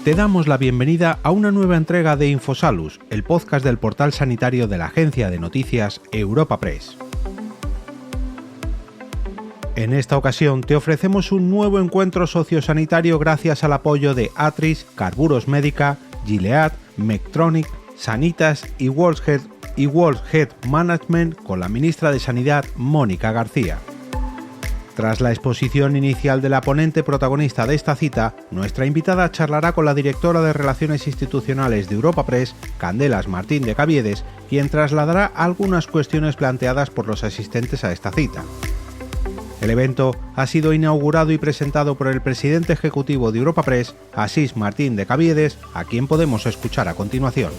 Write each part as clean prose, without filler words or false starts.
Te damos la bienvenida a una nueva entrega de Infosalus, el podcast del portal sanitario de la agencia de noticias Europa Press. En esta ocasión te ofrecemos un nuevo encuentro sociosanitario gracias al apoyo de Atris, Carburos Médica, Gilead, Medtronic, Sanitas y World Health Management con la ministra de Sanidad, Mónica García. Tras la exposición inicial de la ponente protagonista de esta cita, nuestra invitada charlará con la directora de Relaciones Institucionales de Europa Press, Candelas Martín de Caviedes, quien trasladará algunas cuestiones planteadas por los asistentes a esta cita. El evento ha sido inaugurado y presentado por el presidente ejecutivo de Europa Press, Asís Martín de Caviedes, a quien podemos escuchar a continuación.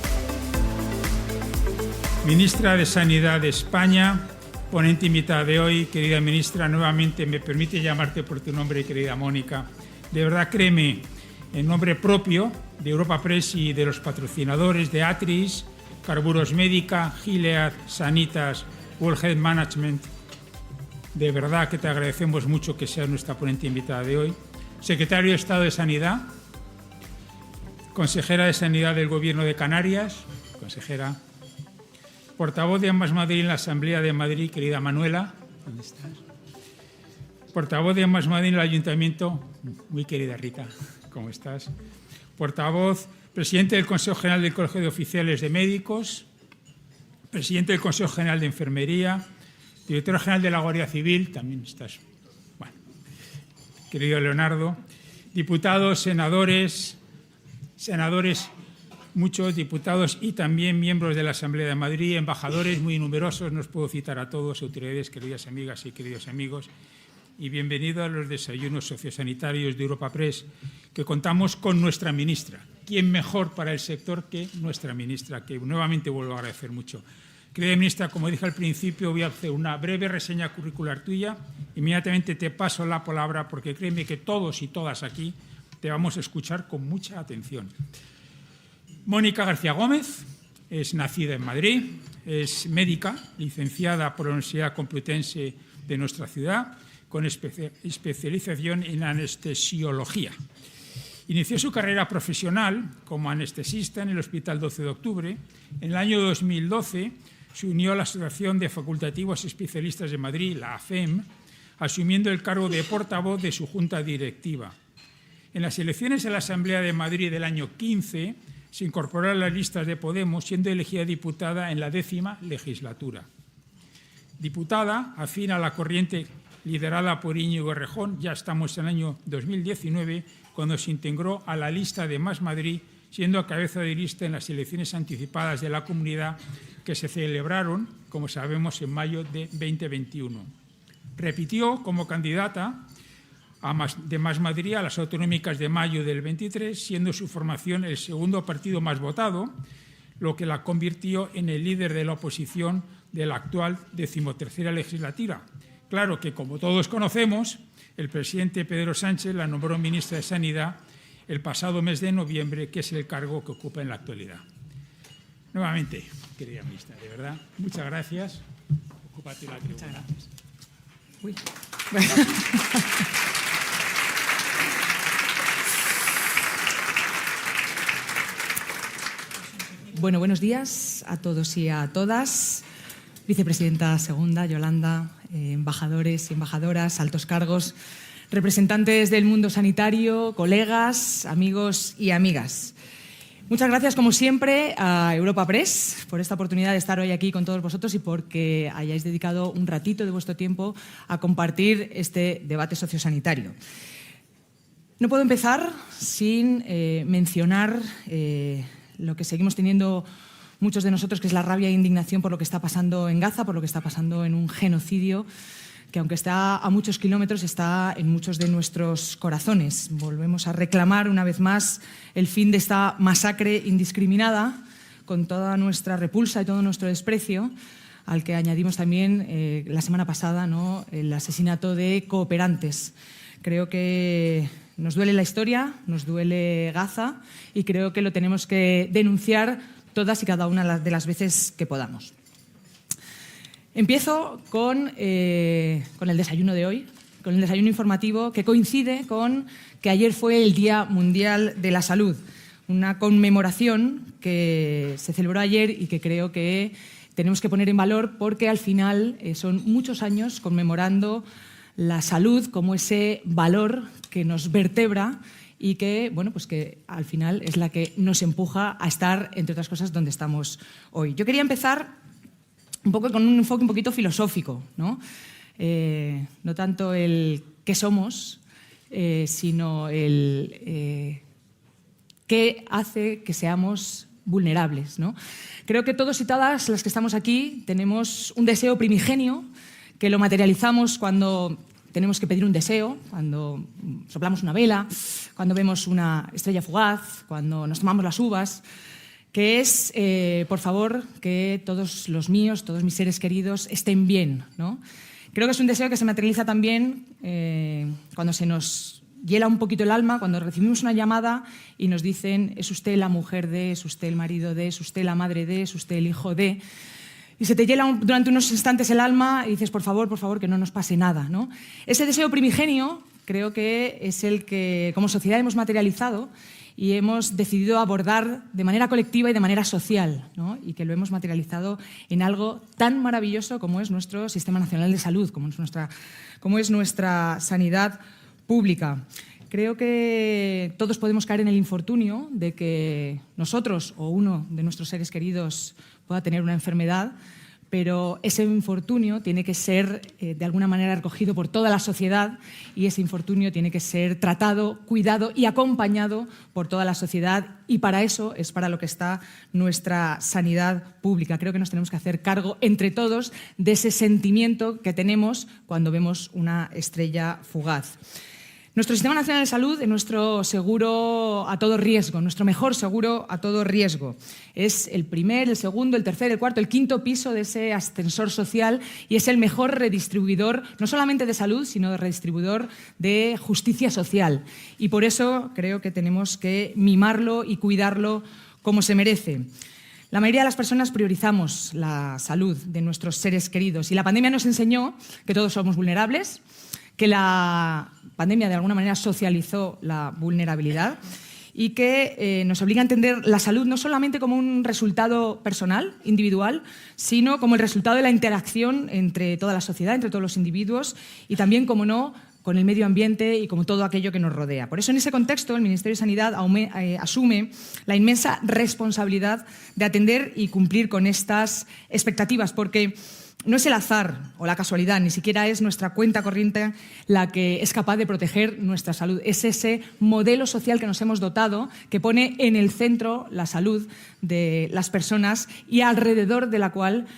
Ministra de Sanidad de España, ponente invitada de hoy, querida ministra, nuevamente me permite llamarte por tu nombre, querida Mónica. De verdad, créeme, en nombre propio de Europa Press y de los patrocinadores de Atris, Carburos Médica, Gilead, Sanitas, World Health Management, de verdad que te agradecemos mucho que seas nuestra ponente invitada de hoy. Secretario de Estado de Sanidad, consejera de Sanidad del Gobierno de Canarias, consejera, portavoz de Más Madrid en la Asamblea de Madrid, querida Manuela, ¿dónde estás? Portavoz de Más Madrid en el Ayuntamiento, muy querida Rita, ¿cómo estás? Portavoz, presidente del Consejo General del Colegio de Oficiales de Médicos, presidente del Consejo General de Enfermería, director general de la Guardia Civil, también estás, bueno, querido Leonardo, diputados, senadores, muchos diputados y también miembros de la Asamblea de Madrid, embajadores muy numerosos, no os puedo citar a todos, autoridades, queridas amigas y queridos amigos, y bienvenido a los desayunos sociosanitarios de Europa Press, que contamos con nuestra ministra. ¿Quién mejor para el sector que nuestra ministra? Que nuevamente vuelvo a agradecer mucho. Querida ministra, como dije al principio, voy a hacer una breve reseña curricular tuya. Inmediatamente te paso la palabra porque créeme que todos y todas aquí te vamos a escuchar con mucha atención. Mónica García Gómez es nacida en Madrid, es médica, licenciada por la Universidad Complutense de nuestra ciudad, con especialización en anestesiología. Inició su carrera profesional como anestesista en el Hospital 12 de Octubre. En el año 2012 se unió a la Asociación de Facultativos Especialistas de Madrid, la AFEM, asumiendo el cargo de portavoz de su junta directiva. En las elecciones a la Asamblea de Madrid del año 15 se incorporó a las listas de Podemos, siendo elegida diputada en la 10ª legislatura. Diputada, afín a la corriente liderada por Íñigo Errejón, ya estamos en el año 2019, cuando se integró a la lista de Más Madrid, siendo cabeza de lista en las elecciones anticipadas de la comunidad que se celebraron, como sabemos, en mayo de 2021. Repitió como candidata de Más Madrid a las autonómicas de mayo del 23, siendo su formación el segundo partido más votado, lo que la convirtió en el líder de la oposición de la actual 13ª legislatura. Claro que, como todos conocemos, el presidente Pedro Sánchez la nombró ministra de Sanidad el pasado mes de noviembre, que es el cargo que ocupa en la actualidad. Nuevamente, querida ministra, de verdad, muchas gracias. Ocúpate la tribuna. Muchas gracias. Uy. Bueno, buenos días a todos y a todas. Vicepresidenta segunda, Yolanda, embajadores y embajadoras, altos cargos, representantes del mundo sanitario, colegas, amigos y amigas. Muchas gracias, como siempre, a Europa Press por esta oportunidad de estar hoy aquí con todos vosotros y porque hayáis dedicado un ratito de vuestro tiempo a compartir este debate sociosanitario. No puedo empezar sin mencionar lo que seguimos teniendo muchos de nosotros, que es la rabia e indignación por lo que está pasando en Gaza, por lo que está pasando en un genocidio que, aunque está a muchos kilómetros, está en muchos de nuestros corazones. Volvemos a reclamar una vez más el fin de esta masacre indiscriminada, con toda nuestra repulsa y todo nuestro desprecio, al que añadimos también la semana pasada, ¿no?, el asesinato de cooperantes. Creo que nos duele la historia, nos duele Gaza y creo que lo tenemos que denunciar todas y cada una de las veces que podamos. Empiezo con el desayuno de hoy, con el desayuno informativo, que coincide con que ayer fue el Día Mundial de la Salud, una conmemoración que se celebró ayer y que creo que tenemos que poner en valor porque al final son muchos años conmemorando la salud como ese valor que nos vertebra y que, bueno, pues que al final es la que nos empuja a estar, entre otras cosas, donde estamos hoy. Yo quería empezar un poco con un enfoque un poquito filosófico, ¿no? No tanto el qué somos, sino el qué hace que seamos vulnerables, ¿no? Creo que todos y todas las que estamos aquí tenemos un deseo primigenio que lo materializamos cuando tenemos que pedir un deseo, cuando soplamos una vela, cuando vemos una estrella fugaz, cuando nos tomamos las uvas, que es, por favor, que todos los míos, todos mis seres queridos estén bien, ¿no? Creo que es un deseo que se materializa también cuando se nos hiela un poquito el alma, cuando recibimos una llamada y nos dicen es usted la mujer de, es usted el marido de, es usted la madre de, es usted el hijo de... Y se te hiela durante unos instantes el alma y dices, por favor, que no nos pase nada, ¿no? Ese deseo primigenio creo que es el que como sociedad hemos materializado y hemos decidido abordar de manera colectiva y de manera social, ¿no? Y que lo hemos materializado en algo tan maravilloso como es nuestro Sistema Nacional de Salud, como es nuestra sanidad pública. Creo que todos podemos caer en el infortunio de que nosotros o uno de nuestros seres queridos pueda tener una enfermedad, pero ese infortunio tiene que ser de alguna manera recogido por toda la sociedad y ese infortunio tiene que ser tratado, cuidado y acompañado por toda la sociedad y para eso es para lo que está nuestra sanidad pública. Creo que nos tenemos que hacer cargo entre todos de ese sentimiento que tenemos cuando vemos una estrella fugaz. Nuestro Sistema Nacional de Salud es nuestro seguro a todo riesgo, nuestro mejor seguro a todo riesgo. Es el primer, el segundo, el tercer, el cuarto, el quinto piso de ese ascensor social y es el mejor redistribuidor, no solamente de salud, sino redistribuidor de justicia social. Y por eso creo que tenemos que mimarlo y cuidarlo como se merece. La mayoría de las personas priorizamos la salud de nuestros seres queridos y la pandemia nos enseñó que todos somos vulnerables, que la pandemia de alguna manera socializó la vulnerabilidad y que nos obliga a entender la salud no solamente como un resultado personal, individual, sino como el resultado de la interacción entre toda la sociedad, entre todos los individuos y también, como no, con el medio ambiente y como todo aquello que nos rodea. Por eso, en ese contexto, el Ministerio de Sanidad asume la inmensa responsabilidad de atender y cumplir con estas expectativas, porque no es el azar o la casualidad, ni siquiera es nuestra cuenta corriente la que es capaz de proteger nuestra salud. Es ese modelo social que nos hemos dotado, que pone en el centro la salud de las personas y alrededor de la cual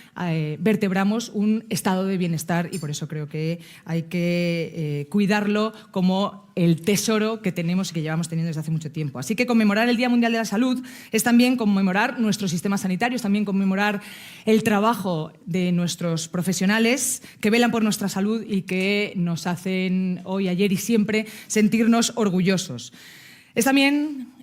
vertebramos un estado de bienestar y por eso creo que hay que cuidarlo como el tesoro que tenemos y que llevamos teniendo desde hace mucho tiempo. Así que conmemorar el Día Mundial de la Salud es también conmemorar nuestro sistema sanitario, es también conmemorar el trabajo de nuestros profesionales que velan por nuestra salud y que nos hacen hoy, ayer y siempre sentirnos orgullosos. Es también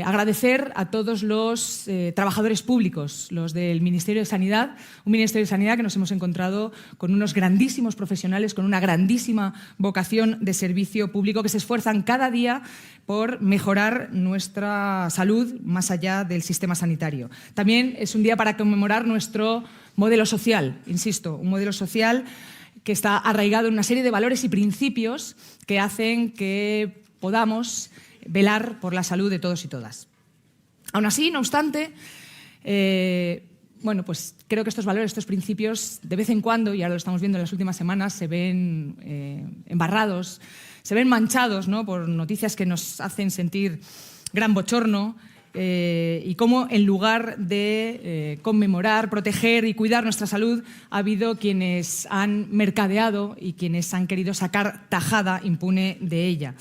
agradecer a todos los trabajadores públicos, los del Ministerio de Sanidad, un Ministerio de Sanidad que nos hemos encontrado con unos grandísimos profesionales, con una grandísima vocación de servicio público que se esfuerzan cada día por mejorar nuestra salud más allá del sistema sanitario. También es un día para conmemorar nuestro modelo social, insisto, un modelo social que está arraigado en una serie de valores y principios que hacen que podamos velar por la salud de todos y todas. Aún así, no obstante, bueno, pues creo que estos valores, estos principios, de vez en cuando, y ahora lo estamos viendo en las últimas semanas, se ven embarrados, se ven manchados, ¿no?, por noticias que nos hacen sentir gran bochorno y cómo en lugar de conmemorar, proteger y cuidar nuestra salud, ha habido quienes han mercadeado y quienes han querido sacar tajada impune de ella.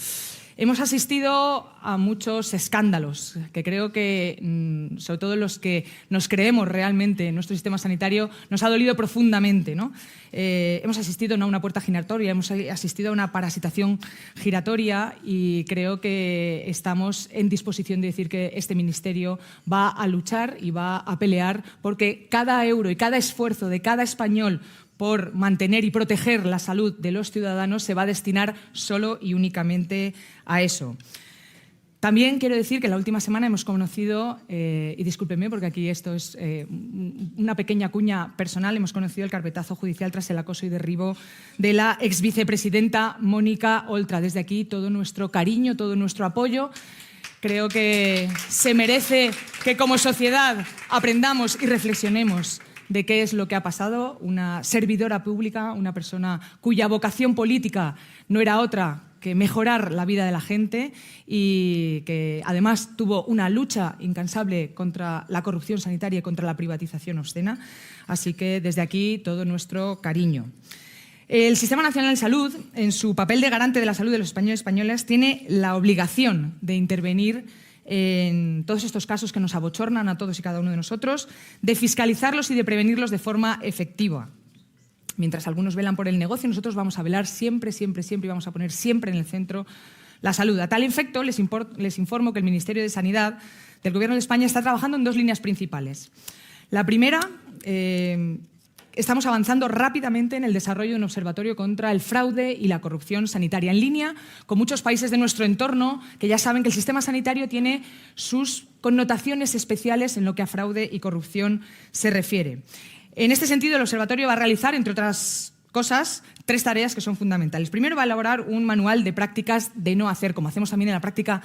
Hemos asistido a muchos escándalos que creo que, sobre todo los que nos creemos realmente en nuestro sistema sanitario, nos ha dolido profundamente, ¿no? Hemos asistido no a una puerta giratoria, hemos asistido a una parasitación giratoria y creo que estamos en disposición de decir que este ministerio va a luchar y va a pelear porque cada euro y cada esfuerzo de cada español por mantener y proteger la salud de los ciudadanos se va a destinar solo y únicamente a eso. También quiero decir que la última semana hemos conocido, y discúlpenme porque aquí esto es una pequeña cuña personal, hemos conocido el carpetazo judicial tras el acoso y derribo de la exvicepresidenta Mónica Oltra. Desde aquí todo nuestro cariño, todo nuestro apoyo. Creo que se merece que como sociedad aprendamos y reflexionemos de qué es lo que ha pasado. Una servidora pública, una persona cuya vocación política no era otra que mejorar la vida de la gente y que además tuvo una lucha incansable contra la corrupción sanitaria y contra la privatización obscena. Así que desde aquí todo nuestro cariño. El Sistema Nacional de Salud, en su papel de garante de la salud de los españoles y españolas, tiene la obligación de intervenir en todos estos casos que nos abochornan a todos y cada uno de nosotros, de fiscalizarlos y de prevenirlos de forma efectiva. Mientras algunos velan por el negocio, nosotros vamos a velar siempre, siempre, siempre y vamos a poner siempre en el centro la salud. A tal efecto, les informo que el Ministerio de Sanidad del Gobierno de España está trabajando en dos líneas principales. La primera, estamos avanzando rápidamente en el desarrollo de un observatorio contra el fraude y la corrupción sanitaria, en línea con muchos países de nuestro entorno que ya saben que el sistema sanitario tiene sus connotaciones especiales en lo que a fraude y corrupción se refiere. En este sentido, el observatorio va a realizar, entre otras cosas, 3 tareas que son fundamentales. Primero, va a elaborar un manual de prácticas de no hacer, como hacemos también en la práctica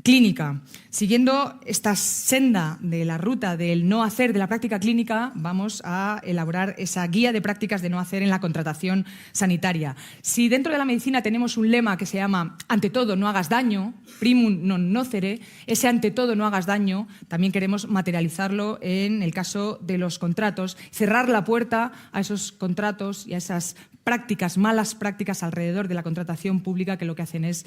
clínica. Siguiendo esta senda de la ruta del no hacer de la práctica clínica, vamos a elaborar esa guía de prácticas de no hacer en la contratación sanitaria. Si dentro de la medicina tenemos un lema que se llama ante todo no hagas daño, primum non nocere, ese ante todo no hagas daño también queremos materializarlo en el caso de los contratos, cerrar la puerta a esos contratos y a esas prácticas, malas prácticas alrededor de la contratación pública que lo que hacen es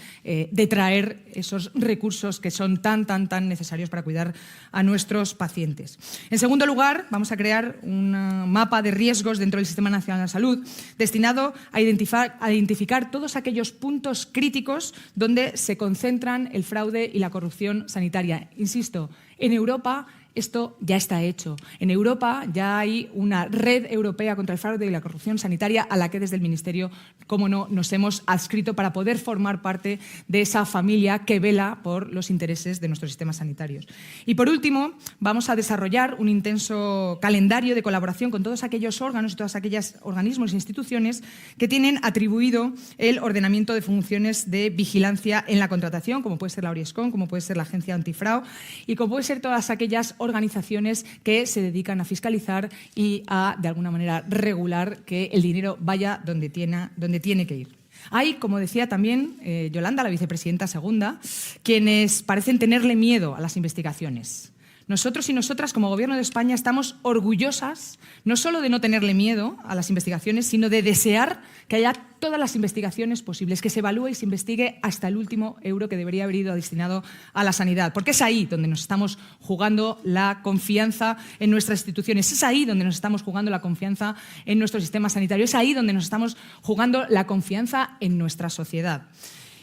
detraer esos recursos que son tan necesarios para cuidar a nuestros pacientes. En segundo lugar, vamos a crear un mapa de riesgos dentro del Sistema Nacional de Salud destinado a identificar todos aquellos puntos críticos donde se concentran el fraude y la corrupción sanitaria. Insisto, en Europa esto ya está hecho. En Europa ya hay una red europea contra el fraude y la corrupción sanitaria a la que desde el Ministerio, cómo no, nos hemos adscrito para poder formar parte de esa familia que vela por los intereses de nuestros sistemas sanitarios. Y por último, vamos a desarrollar un intenso calendario de colaboración con todos aquellos órganos y todas aquellas organismos e instituciones que tienen atribuido el ordenamiento de funciones de vigilancia en la contratación, como puede ser la Oriescon, como puede ser la Agencia Antifraude y como puede ser todas aquellas organizaciones que se dedican a fiscalizar y a, de alguna manera, regular que el dinero vaya donde tiene que ir. Hay, como decía también Yolanda, la vicepresidenta segunda, quienes parecen tenerle miedo a las investigaciones. Nosotros y nosotras, como Gobierno de España, estamos orgullosas no solo de no tenerle miedo a las investigaciones, sino de desear que haya todas las investigaciones posibles, que se evalúe y se investigue hasta el último euro que debería haber ido destinado a la sanidad. Porque es ahí donde nos estamos jugando la confianza en nuestras instituciones, es ahí donde nos estamos jugando la confianza en nuestro sistema sanitario, es ahí donde nos estamos jugando la confianza en nuestra sociedad.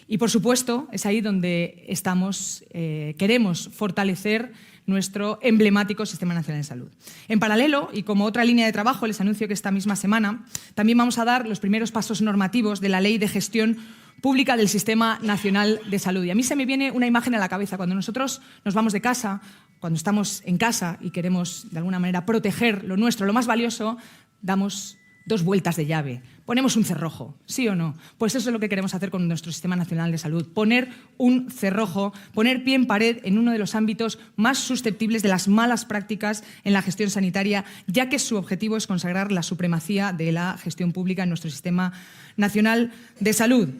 Y, por supuesto, es ahí donde queremos fortalecer nuestro emblemático Sistema Nacional de Salud. En paralelo, y como otra línea de trabajo, les anuncio que esta misma semana también vamos a dar los primeros pasos normativos de la Ley de Gestión Pública del Sistema Nacional de Salud. Y a mí se me viene una imagen a la cabeza. Cuando nosotros nos vamos de casa, cuando estamos en casa y queremos, de alguna manera, proteger lo nuestro, lo más valioso, damos 2 vueltas de llave. Ponemos un cerrojo, ¿sí o no? Pues eso es lo que queremos hacer con nuestro Sistema Nacional de Salud. Poner un cerrojo, poner pie en pared en uno de los ámbitos más susceptibles de las malas prácticas en la gestión sanitaria, ya que su objetivo es consagrar la supremacía de la gestión pública en nuestro Sistema Nacional de Salud.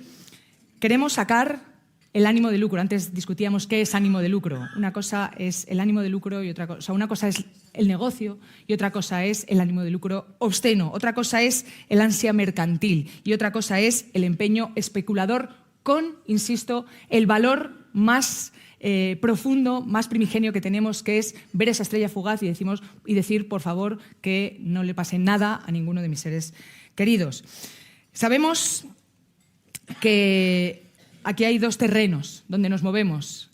Queremos sacar el ánimo de lucro. Antes discutíamos qué es ánimo de lucro. Una cosa es el ánimo de lucro y otra cosa, una cosa es el negocio y otra cosa es el ánimo de lucro obsceno. Otra cosa es el ansia mercantil y otra cosa es el empeño especulador con, insisto, el valor más profundo, más primigenio que tenemos, que es ver esa estrella fugaz y decir, por favor, que no le pase nada a ninguno de mis seres queridos. Sabemos que aquí hay 2 terrenos donde nos movemos.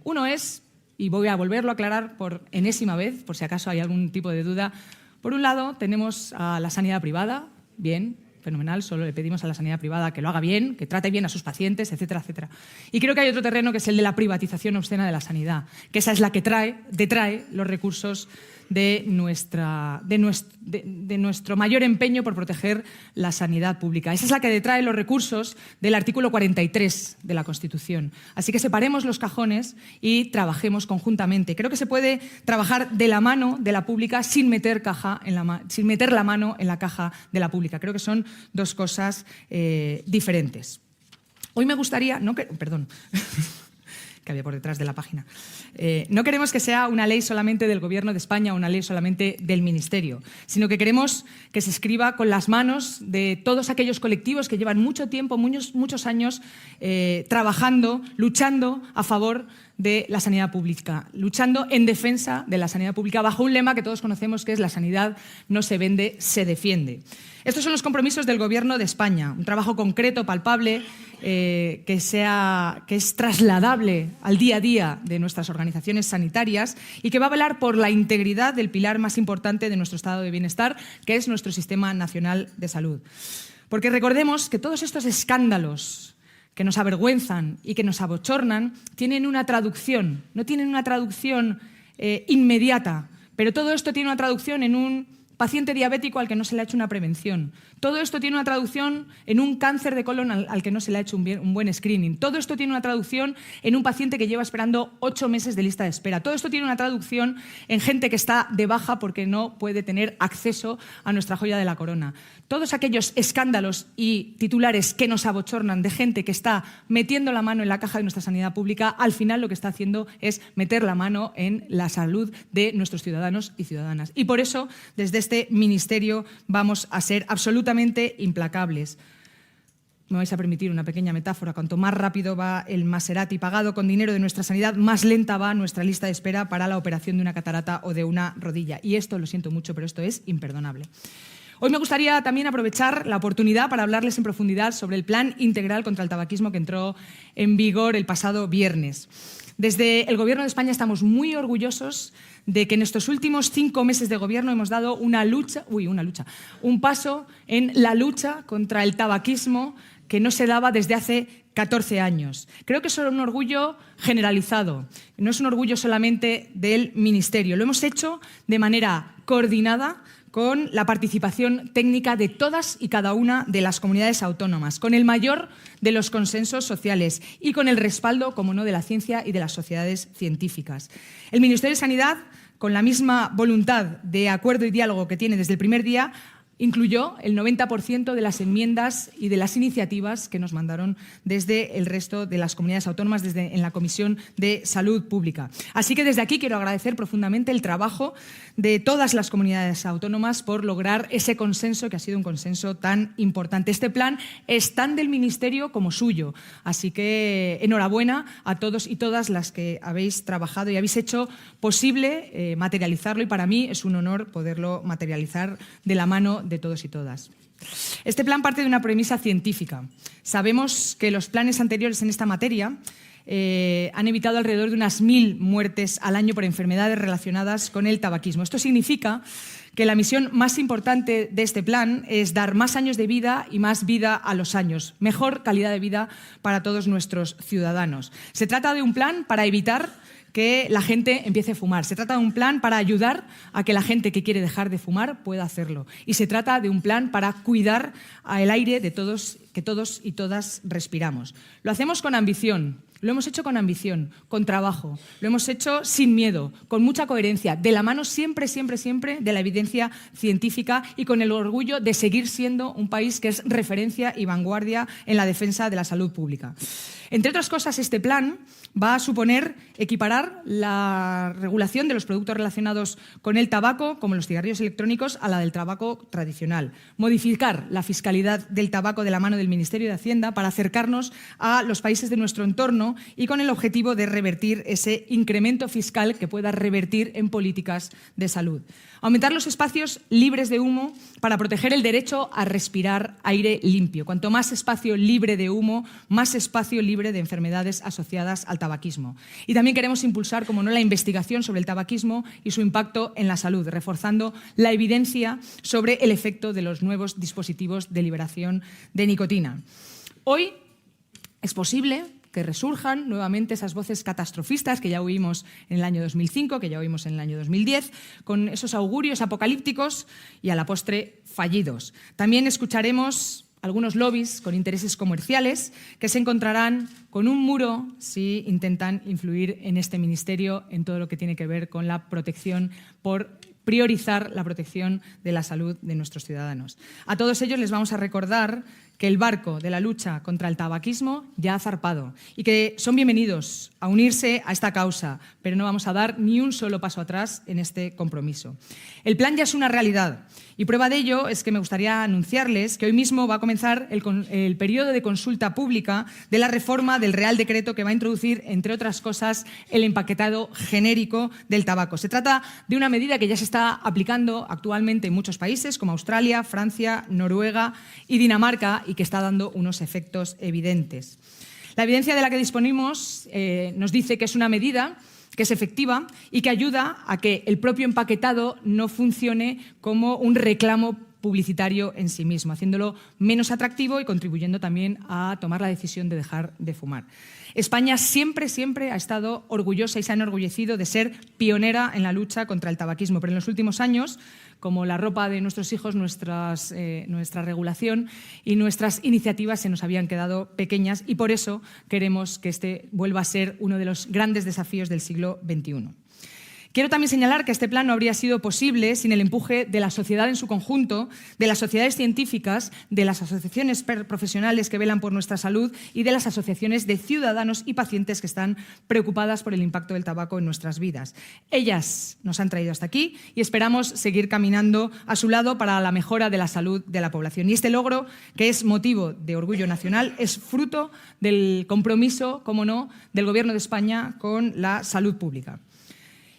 Uno es, y voy a volverlo a aclarar por enésima vez, por si acaso hay algún tipo de duda, Por un lado, tenemos a la sanidad privada, bien, fenomenal, solo le pedimos a la sanidad privada que lo haga bien, que trate bien a sus pacientes, etcétera, etcétera. Y creo que hay otro terreno que es el de la privatización obscena de la sanidad, que esa es la que detrae los recursos de nuestro mayor empeño por proteger la sanidad pública. Esa es la que detrae los recursos del artículo 43 de la Constitución. Así que separemos los cajones y trabajemos conjuntamente. Creo que se puede trabajar de la mano de la pública sin meter la mano en la caja de la pública. Creo que son dos cosas diferentes. Hoy me gustaría... Perdón. que había por detrás de la página. No queremos que sea una ley solamente del Gobierno de España o una ley solamente del Ministerio, sino que queremos que se escriba con las manos de todos aquellos colectivos que llevan mucho tiempo, muchos años trabajando, luchando a favor de la sanidad pública, luchando en defensa de la sanidad pública bajo un lema que todos conocemos que es la sanidad no se vende, se defiende. Estos son los compromisos del Gobierno de España, un trabajo concreto, palpable, que es trasladable al día a día de nuestras organizaciones sanitarias y que va a velar por la integridad del pilar más importante de nuestro estado de bienestar, que es nuestro Sistema Nacional de Salud. Porque recordemos que todos estos escándalos que nos avergüenzan y que nos abochornan tienen una traducción, no tienen una traducción inmediata, pero todo esto tiene una traducción en un paciente diabético al que no se le ha hecho una prevención. Todo esto tiene una traducción en un cáncer de colon al que no se le ha hecho un buen screening. Todo esto tiene una traducción en un paciente que lleva esperando 8 meses de lista de espera. Todo esto tiene una traducción en gente que está de baja porque no puede tener acceso a nuestra joya de la corona. Todos aquellos escándalos y titulares que nos abochornan de gente que está metiendo la mano en la caja de nuestra sanidad pública, al final lo que está haciendo es meter la mano en la salud de nuestros ciudadanos y ciudadanas. Y por eso, desde este ministerio vamos a ser absolutamente implacables. Me vais a permitir una pequeña metáfora. Cuanto más rápido va el Maserati pagado con dinero de nuestra sanidad, más lenta va nuestra lista de espera para la operación de una catarata o de una rodilla. Y esto, lo siento mucho, pero esto es imperdonable. Hoy me gustaría también aprovechar la oportunidad para hablarles en profundidad sobre el Plan Integral contra el Tabaquismo que entró en vigor el pasado viernes. Desde el Gobierno de España estamos muy orgullosos de que en estos últimos 5 meses de gobierno hemos dado un paso en la lucha contra el tabaquismo que no se daba desde hace 14 años. Creo que es un orgullo generalizado, no es un orgullo solamente del Ministerio. Lo hemos hecho de manera coordinada con la participación técnica de todas y cada una de las comunidades autónomas, con el mayor de los consensos sociales y con el respaldo, como no, de la ciencia y de las sociedades científicas. El Ministerio de Sanidad, con la misma voluntad de acuerdo y diálogo que tiene desde el primer día, incluyó el 90% de las enmiendas y de las iniciativas que nos mandaron desde el resto de las comunidades autónomas, en la Comisión de Salud Pública. Así que desde aquí quiero agradecer profundamente el trabajo de todas las comunidades autónomas por lograr ese consenso que ha sido un consenso tan importante. Este plan es tan del Ministerio como suyo, así que enhorabuena a todos y todas las que habéis trabajado y habéis hecho posible materializarlo, y para mí es un honor poderlo materializar de la mano de todos y todas. Este plan parte de una premisa científica. Sabemos que los planes anteriores en esta materia han evitado alrededor de unas 1000 muertes al año por enfermedades relacionadas con el tabaquismo. Esto significa que la misión más importante de este plan es dar más años de vida y más vida a los años, mejor calidad de vida para todos nuestros ciudadanos. Se trata de un plan para evitar que la gente empiece a fumar. Se trata de un plan para ayudar a que la gente que quiere dejar de fumar pueda hacerlo. Y se trata de un plan para cuidar el aire de todos, que todos y todas respiramos. Lo hacemos con ambición. Lo hemos hecho con ambición, con trabajo, lo hemos hecho sin miedo, con mucha coherencia, de la mano siempre, siempre, siempre de la evidencia científica y con el orgullo de seguir siendo un país que es referencia y vanguardia en la defensa de la salud pública. Entre otras cosas, este plan va a suponer equiparar la regulación de los productos relacionados con el tabaco, como los cigarrillos electrónicos, a la del tabaco tradicional. Modificar la fiscalidad del tabaco de la mano del Ministerio de Hacienda para acercarnos a los países de nuestro entorno tabaquismo y con el objetivo de revertir ese incremento fiscal que pueda revertir en políticas de salud. Aumentar los espacios libres de humo para proteger el derecho a respirar aire limpio. Cuanto más espacio libre de humo, más espacio libre de enfermedades asociadas al tabaquismo. Y también queremos impulsar, como no, la investigación sobre el tabaquismo y su impacto en la salud, reforzando la evidencia sobre el efecto de los nuevos dispositivos de liberación de nicotina. Hoy es posible que resurjan nuevamente esas voces catastrofistas que ya oímos en el año 2005, que ya oímos en el año 2010, con esos augurios apocalípticos y a la postre fallidos. También escucharemos algunos lobbies con intereses comerciales que se encontrarán con un muro si intentan influir en este ministerio en todo lo que tiene que ver con la protección por priorizar la protección de la salud de nuestros ciudadanos. A todos ellos les vamos a recordar que el barco de la lucha contra el tabaquismo ya ha zarpado y que son bienvenidos a unirse a esta causa, pero no vamos a dar ni un solo paso atrás en este compromiso. El plan ya es una realidad y prueba de ello es que me gustaría anunciarles que hoy mismo va a comenzar el periodo de consulta pública de la reforma del Real Decreto que va a introducir, entre otras cosas, el empaquetado genérico del tabaco. Se trata de una medida que ya se está aplicando actualmente en muchos países como Australia, Francia, Noruega y Dinamarca y que está dando unos efectos evidentes. La evidencia de la que disponemos nos dice que es una medida que es efectiva y que ayuda a que el propio empaquetado no funcione como un reclamo publicitario en sí mismo, haciéndolo menos atractivo y contribuyendo también a tomar la decisión de dejar de fumar. España siempre ha estado orgullosa y se ha enorgullecido de ser pionera en la lucha contra el tabaquismo, pero en los últimos años, como la ropa de nuestros hijos, nuestra regulación y nuestras iniciativas se nos habían quedado pequeñas y por eso queremos que este vuelva a ser uno de los grandes desafíos del siglo XXI. Quiero también señalar que este plan no habría sido posible sin el empuje de la sociedad en su conjunto, de las sociedades científicas, de las asociaciones profesionales que velan por nuestra salud y de las asociaciones de ciudadanos y pacientes que están preocupadas por el impacto del tabaco en nuestras vidas. Ellas nos han traído hasta aquí y esperamos seguir caminando a su lado para la mejora de la salud de la población. Y este logro, que es motivo de orgullo nacional, es fruto del compromiso, como no, del Gobierno de España con la salud pública.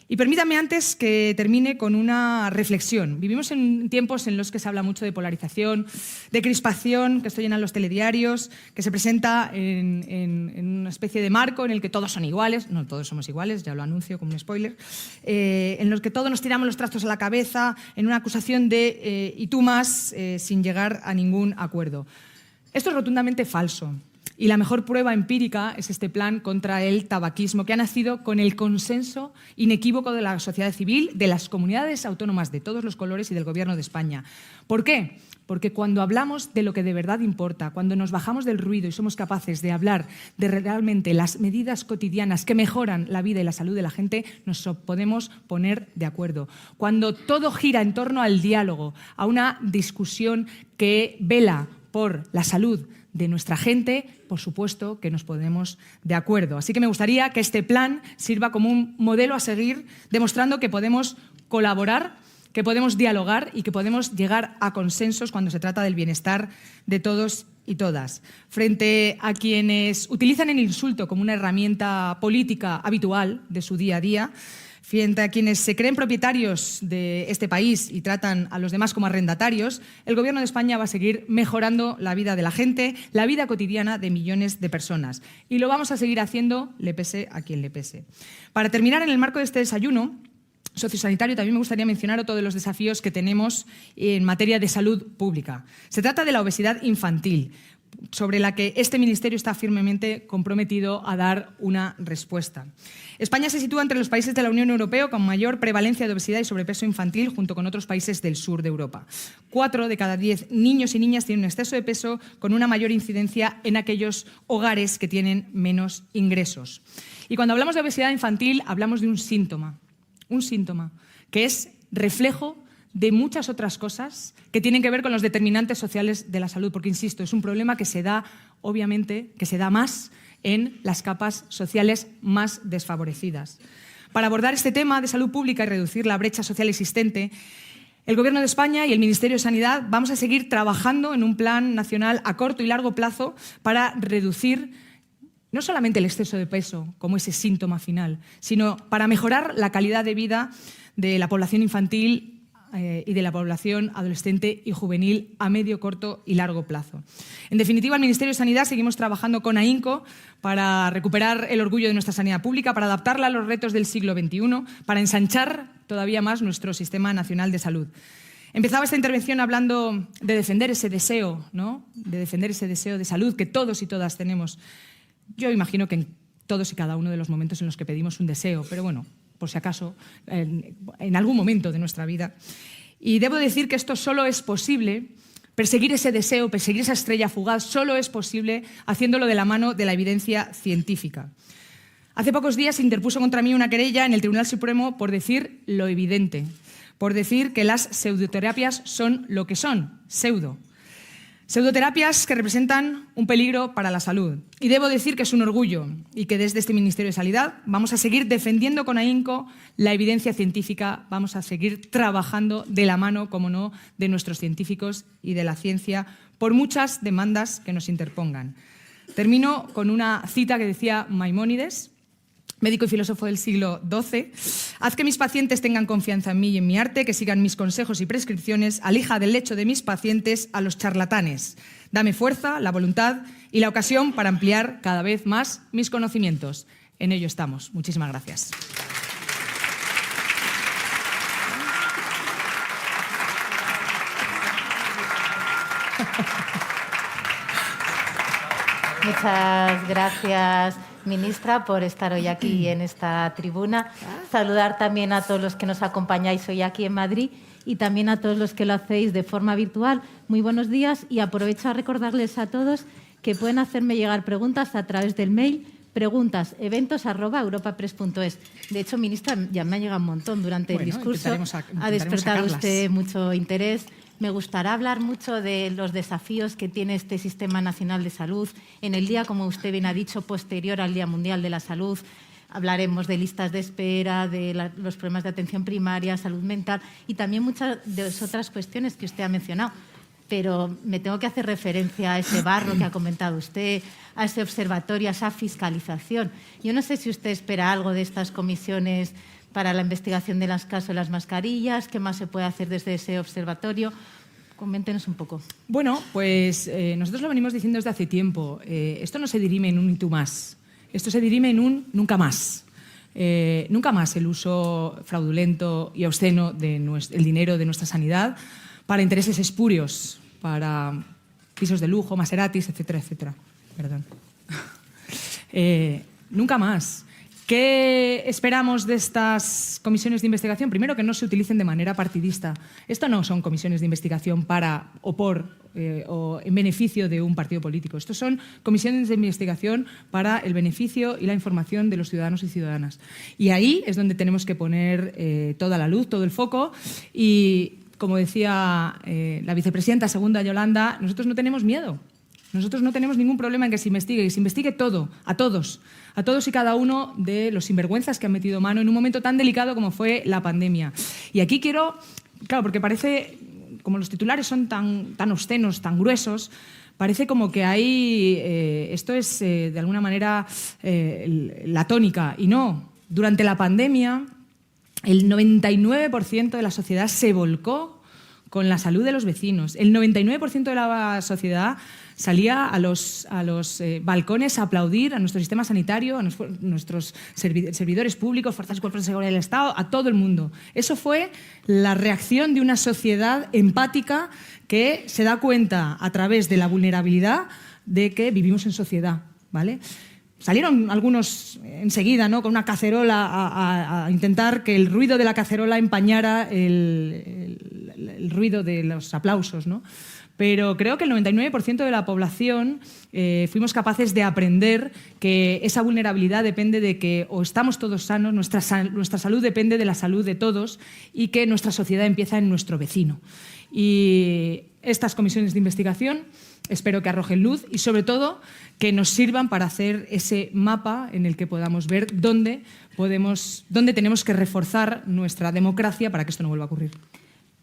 Y permítame antes que termine con una reflexión. Vivimos en tiempos en los que se habla mucho de polarización, de crispación, que esto llena los telediarios, que se presenta en una especie de marco en el que todos son iguales, no todos somos iguales, ya lo anuncio como un spoiler, en los que todos nos tiramos los trastos a la cabeza, en una acusación de y tú más, sin llegar a ningún acuerdo. Esto es rotundamente falso. Y la mejor prueba empírica es este plan contra el tabaquismo, que ha nacido con el consenso inequívoco de la sociedad civil, de las comunidades autónomas de todos los colores y del Gobierno de España. ¿Por qué? Porque cuando hablamos de lo que de verdad importa, cuando nos bajamos del ruido y somos capaces de hablar de realmente las medidas cotidianas que mejoran la vida y la salud de la gente, nos podemos poner de acuerdo. Cuando todo gira en torno al diálogo, a una discusión que vela por la salud de nuestra gente, por supuesto que nos ponemos de acuerdo. Así que me gustaría que este plan sirva como un modelo a seguir, demostrando que podemos colaborar, que podemos dialogar y que podemos llegar a consensos cuando se trata del bienestar de todos y todas. Frente a quienes utilizan el insulto como una herramienta política habitual de su día a día, frente a quienes se creen propietarios de este país y tratan a los demás como arrendatarios, el Gobierno de España va a seguir mejorando la vida de la gente, la vida cotidiana de millones de personas. Y lo vamos a seguir haciendo, le pese a quien le pese. Para terminar, en el marco de este desayuno sociosanitario, también me gustaría mencionar otro de los desafíos que tenemos en materia de salud pública. Se trata de la obesidad infantil, sobre la que este Ministerio está firmemente comprometido a dar una respuesta. España se sitúa entre los países de la Unión Europea con mayor prevalencia de obesidad y sobrepeso infantil, junto con otros países del sur de Europa. 4 de cada 10 niños y niñas tienen un exceso de peso, con una mayor incidencia en aquellos hogares que tienen menos ingresos. Y cuando hablamos de obesidad infantil, hablamos de un síntoma que es reflejo de muchas otras cosas que tienen que ver con los determinantes sociales de la salud, porque, insisto, es un problema que se da, obviamente, que se da más en las capas sociales más desfavorecidas. Para abordar este tema de salud pública y reducir la brecha social existente, el Gobierno de España y el Ministerio de Sanidad vamos a seguir trabajando en un plan nacional a corto y largo plazo para reducir no solamente el exceso de peso como ese síntoma final, sino para mejorar la calidad de vida de la población infantil y de la población adolescente y juvenil a medio, corto y largo plazo. En definitiva, el Ministerio de Sanidad seguimos trabajando con AINCO para recuperar el orgullo de nuestra sanidad pública, para adaptarla a los retos del siglo XXI, para ensanchar todavía más nuestro Sistema Nacional de Salud. Empezaba esta intervención hablando de defender ese deseo, ¿no? De defender ese deseo de salud que todos y todas tenemos. Yo imagino que en todos y cada uno de los momentos en los que pedimos un deseo, pero bueno, por si acaso, en algún momento de nuestra vida. Y debo decir que esto solo es posible, perseguir ese deseo, perseguir esa estrella fugaz, solo es posible haciéndolo de la mano de la evidencia científica. Hace pocos días se interpuso contra mí una querella en el Tribunal Supremo por decir lo evidente, por decir que las pseudoterapias son lo que son, pseudo. Pseudoterapias que representan un peligro para la salud. Y debo decir que es un orgullo y que desde este Ministerio de Sanidad vamos a seguir defendiendo con AINCO la evidencia científica, vamos a seguir trabajando de la mano, como no, de nuestros científicos y de la ciencia por muchas demandas que nos interpongan. Termino con una cita que decía Maimónides, médico y filósofo del siglo XII. Haz que mis pacientes tengan confianza en mí y en mi arte, que sigan mis consejos y prescripciones, alija del lecho de mis pacientes a los charlatanes. Dame fuerza, la voluntad y la ocasión para ampliar cada vez más mis conocimientos. En ello estamos. Muchísimas gracias. Muchas gracias, ministra, por estar hoy aquí en esta tribuna. Saludar también a todos los que nos acompañáis hoy aquí en Madrid y también a todos los que lo hacéis de forma virtual. Muy buenos días y aprovecho a recordarles a todos que pueden hacerme llegar preguntas a través del mail preguntas@europapress.es. De hecho, ministra, ya me ha llegado un montón durante el discurso. Ha despertado usted mucho interés. Me gustaría hablar mucho de los desafíos que tiene este Sistema Nacional de Salud. En el día, como usted bien ha dicho, posterior al Día Mundial de la Salud, hablaremos de listas de espera, de los problemas de atención primaria, salud mental y también muchas de las otras cuestiones que usted ha mencionado. Pero me tengo que hacer referencia a ese barro que ha comentado usted, a ese observatorio, a esa fiscalización. Yo no sé si usted espera algo de estas comisiones para la investigación de los casos de las mascarillas, qué más se puede hacer desde ese observatorio. Coméntenos un poco. Bueno, pues nosotros lo venimos diciendo desde hace tiempo. Esto no se dirime en un y tú más. Esto se dirime en un nunca más. Nunca más el uso fraudulento y obsceno del dinero de nuestra sanidad para intereses espurios, para pisos de lujo, Maseratis, etcétera, etcétera. Perdón. Nunca más. ¿Qué esperamos de estas comisiones de investigación? Primero, que no se utilicen de manera partidista. Esto no son comisiones de investigación para o por o en beneficio de un partido político. Esto son comisiones de investigación para el beneficio y la información de los ciudadanos y ciudadanas. Y ahí es donde tenemos que poner toda la luz, todo el foco. Y, como decía la vicepresidenta segunda, Yolanda, nosotros no tenemos miedo. Nosotros no tenemos ningún problema en que se investigue todo, a todos y cada uno de los sinvergüenzas que han metido mano en un momento tan delicado como fue la pandemia. Y aquí quiero, claro, porque parece, como los titulares son tan obscenos, tan gruesos, parece como que hay, esto es de alguna manera la tónica, y no. Durante la pandemia, el 99% de la sociedad se volcó con la salud de los vecinos. El 99% de la sociedad salía a los balcones a aplaudir a nuestro sistema sanitario, a nuestros servidores públicos, fuerzas y cuerpos de seguridad del Estado, a todo el mundo. Eso fue la reacción de una sociedad empática que se da cuenta a través de la vulnerabilidad de que vivimos en sociedad, ¿vale? Salieron algunos enseguida, ¿no?, con una cacerola a intentar que el ruido de la cacerola empañara el ruido de los aplausos, ¿no? Pero creo que el 99% de la población fuimos capaces de aprender que esa vulnerabilidad depende de que o estamos todos sanos, nuestra salud depende de la salud de todos y que nuestra sociedad empieza en nuestro vecino. Y estas comisiones de investigación espero que arrojen luz y, sobre todo, que nos sirvan para hacer ese mapa en el que podamos ver dónde tenemos que reforzar nuestra democracia para que esto no vuelva a ocurrir.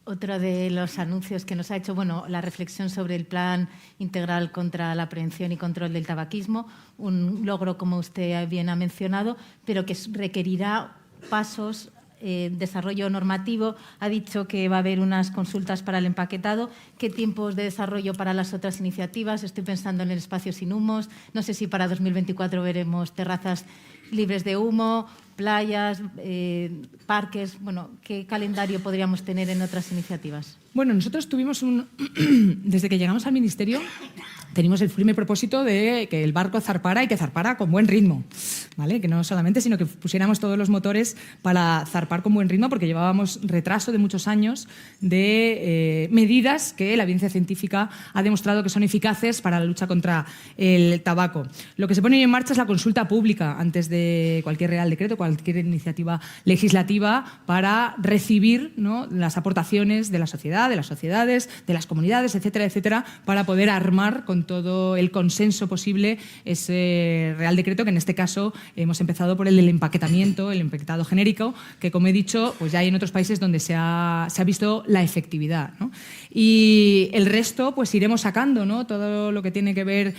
Otro de los anuncios que nos ha hecho, la reflexión sobre el Plan Integral contra la Prevención y Control del Tabaquismo, un logro, como usted bien ha mencionado, pero que requerirá pasos, desarrollo normativo. Ha dicho que va a haber unas consultas para el empaquetado. ¿Qué tiempos de desarrollo para las otras iniciativas? Estoy pensando en el espacio sin humos. No sé si para 2024 veremos terrazas libres de humo, playas, parques. ¿Qué calendario podríamos tener en otras iniciativas? Nosotros tuvimos desde que llegamos al Ministerio, teníamos el firme propósito de que el barco zarpara y que zarpara con buen ritmo, ¿vale? Que no solamente, sino que pusiéramos todos los motores para zarpar con buen ritmo, porque llevábamos retraso de muchos años de medidas que la evidencia científica ha demostrado que son eficaces para la lucha contra el tabaco. Lo que se pone en marcha es la consulta pública antes de cualquier Real Decreto, cualquier iniciativa legislativa, para recibir, ¿no?, las aportaciones de la sociedad, de las sociedades, de las comunidades, etcétera, etcétera, para poder armar con todo el consenso posible ese Real Decreto, que en este caso hemos empezado por el del empaquetamiento, el empaquetado genérico, que, como he dicho, pues ya hay en otros países donde se ha visto la efectividad, ¿no? Y el resto, pues iremos sacando, ¿no?, todo lo que tiene que ver.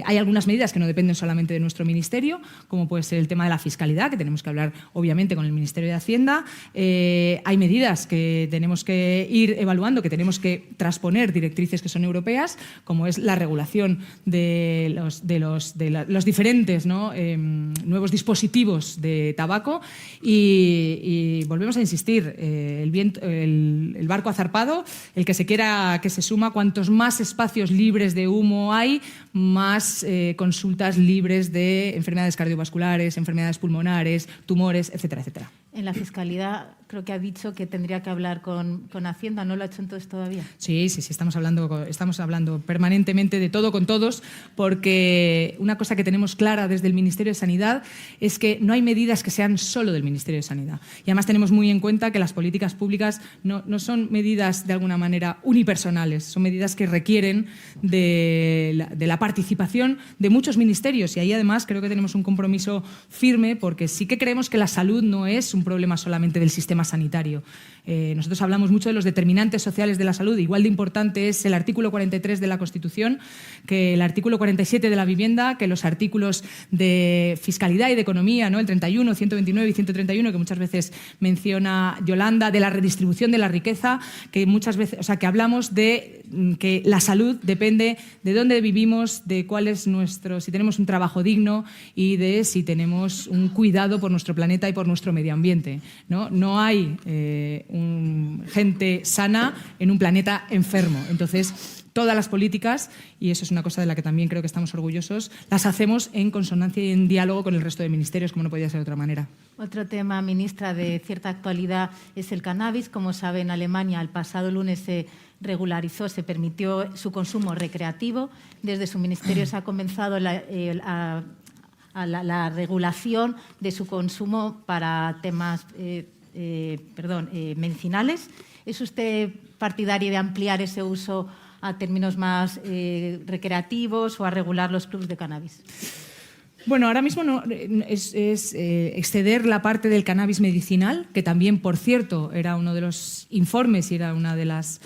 Hay algunas medidas que no dependen solamente de nuestro ministerio, como puede ser el tema de la fiscalidad, que tenemos que hablar obviamente con el Ministerio de Hacienda. Hay medidas que tenemos que ir evaluando, que tenemos que transponer directrices que son europeas, como es la regulación de los diferentes, ¿no?, nuevos dispositivos de tabaco. Y volvemos a insistir, el barco ha zarpado. El que se quiera, que se suma. Cuantos más espacios libres de humo hay, más consultas libres de enfermedades cardiovasculares, enfermedades pulmonares, tumores, etcétera, etcétera. En la fiscalidad creo que ha dicho que tendría que hablar con Hacienda. ¿No lo ha hecho entonces todavía? Sí, estamos hablando permanentemente de todo con todos, porque una cosa que tenemos clara desde el Ministerio de Sanidad es que no hay medidas que sean solo del Ministerio de Sanidad. Y además tenemos muy en cuenta que las políticas públicas no son medidas de alguna manera unipersonales, son medidas que requieren de la participación de muchos ministerios, y ahí además creo que tenemos un compromiso firme, porque sí que creemos que la salud no es un problema solamente del sistema sanitario. Nosotros hablamos mucho de los determinantes sociales de la salud. Igual de importante es el artículo 43 de la Constitución, que el artículo 47 de la vivienda, que los artículos de fiscalidad y de economía, ¿no?, el 31, 129 y 131, que muchas veces menciona Yolanda, de la redistribución de la riqueza, que muchas veces, que hablamos de que la salud depende de dónde vivimos, de cuál es si tenemos un trabajo digno y de si tenemos un cuidado por nuestro planeta y por nuestro medio ambiente, ¿no? No hay gente sana en un planeta enfermo. Entonces, todas las políticas, y eso es una cosa de la que también creo que estamos orgullosos, las hacemos en consonancia y en diálogo con el resto de ministerios, como no podía ser de otra manera. Otro tema, ministra, de cierta actualidad es el cannabis. Como sabe, en Alemania el pasado lunes se regularizó, se permitió su consumo recreativo. Desde su ministerio se ha comenzado la regulación de su consumo para temas medicinales. ¿Es usted partidario de ampliar ese uso a términos más recreativos o a regular los clubs de cannabis? Bueno, ahora mismo no, es exceder la parte del cannabis medicinal, que también, por cierto, era uno de los informes y era una de las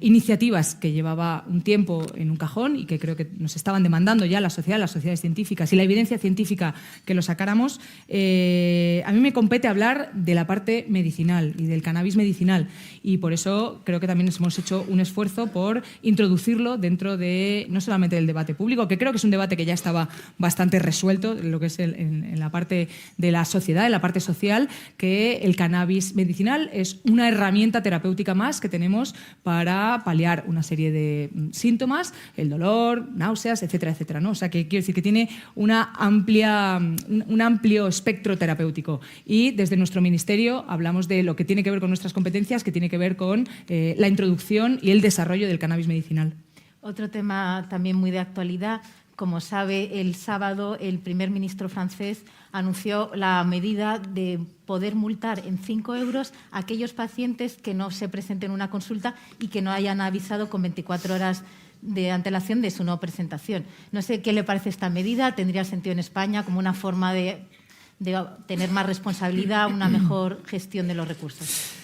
iniciativas que llevaba un tiempo en un cajón y que creo que nos estaban demandando ya las sociedades científicas y la evidencia científica que lo sacáramos. A mí me compete hablar de la parte medicinal y del cannabis medicinal, y por eso creo que también hemos hecho un esfuerzo por introducirlo dentro de, no solamente del debate público, que creo que es un debate que ya estaba bastante resuelto, lo que es en la parte de la sociedad, en la parte social, que el cannabis medicinal es una herramienta terapéutica más que tenemos para paliar una serie de síntomas, el dolor, náuseas, etcétera, etcétera, ¿no? O sea, que quiero decir que tiene un amplio espectro terapéutico, y desde nuestro ministerio hablamos de lo que tiene que ver con nuestras competencias, que tiene que ver con la introducción y el desarrollo del cannabis medicinal. Otro tema también muy de actualidad. Como sabe, el sábado el primer ministro francés anunció la medida de poder multar en 5 euros a aquellos pacientes que no se presenten en una consulta y que no hayan avisado con 24 horas de antelación de su no presentación. No sé qué le parece esta medida. ¿Tendría sentido en España como una forma de tener más responsabilidad, una mejor gestión de los recursos?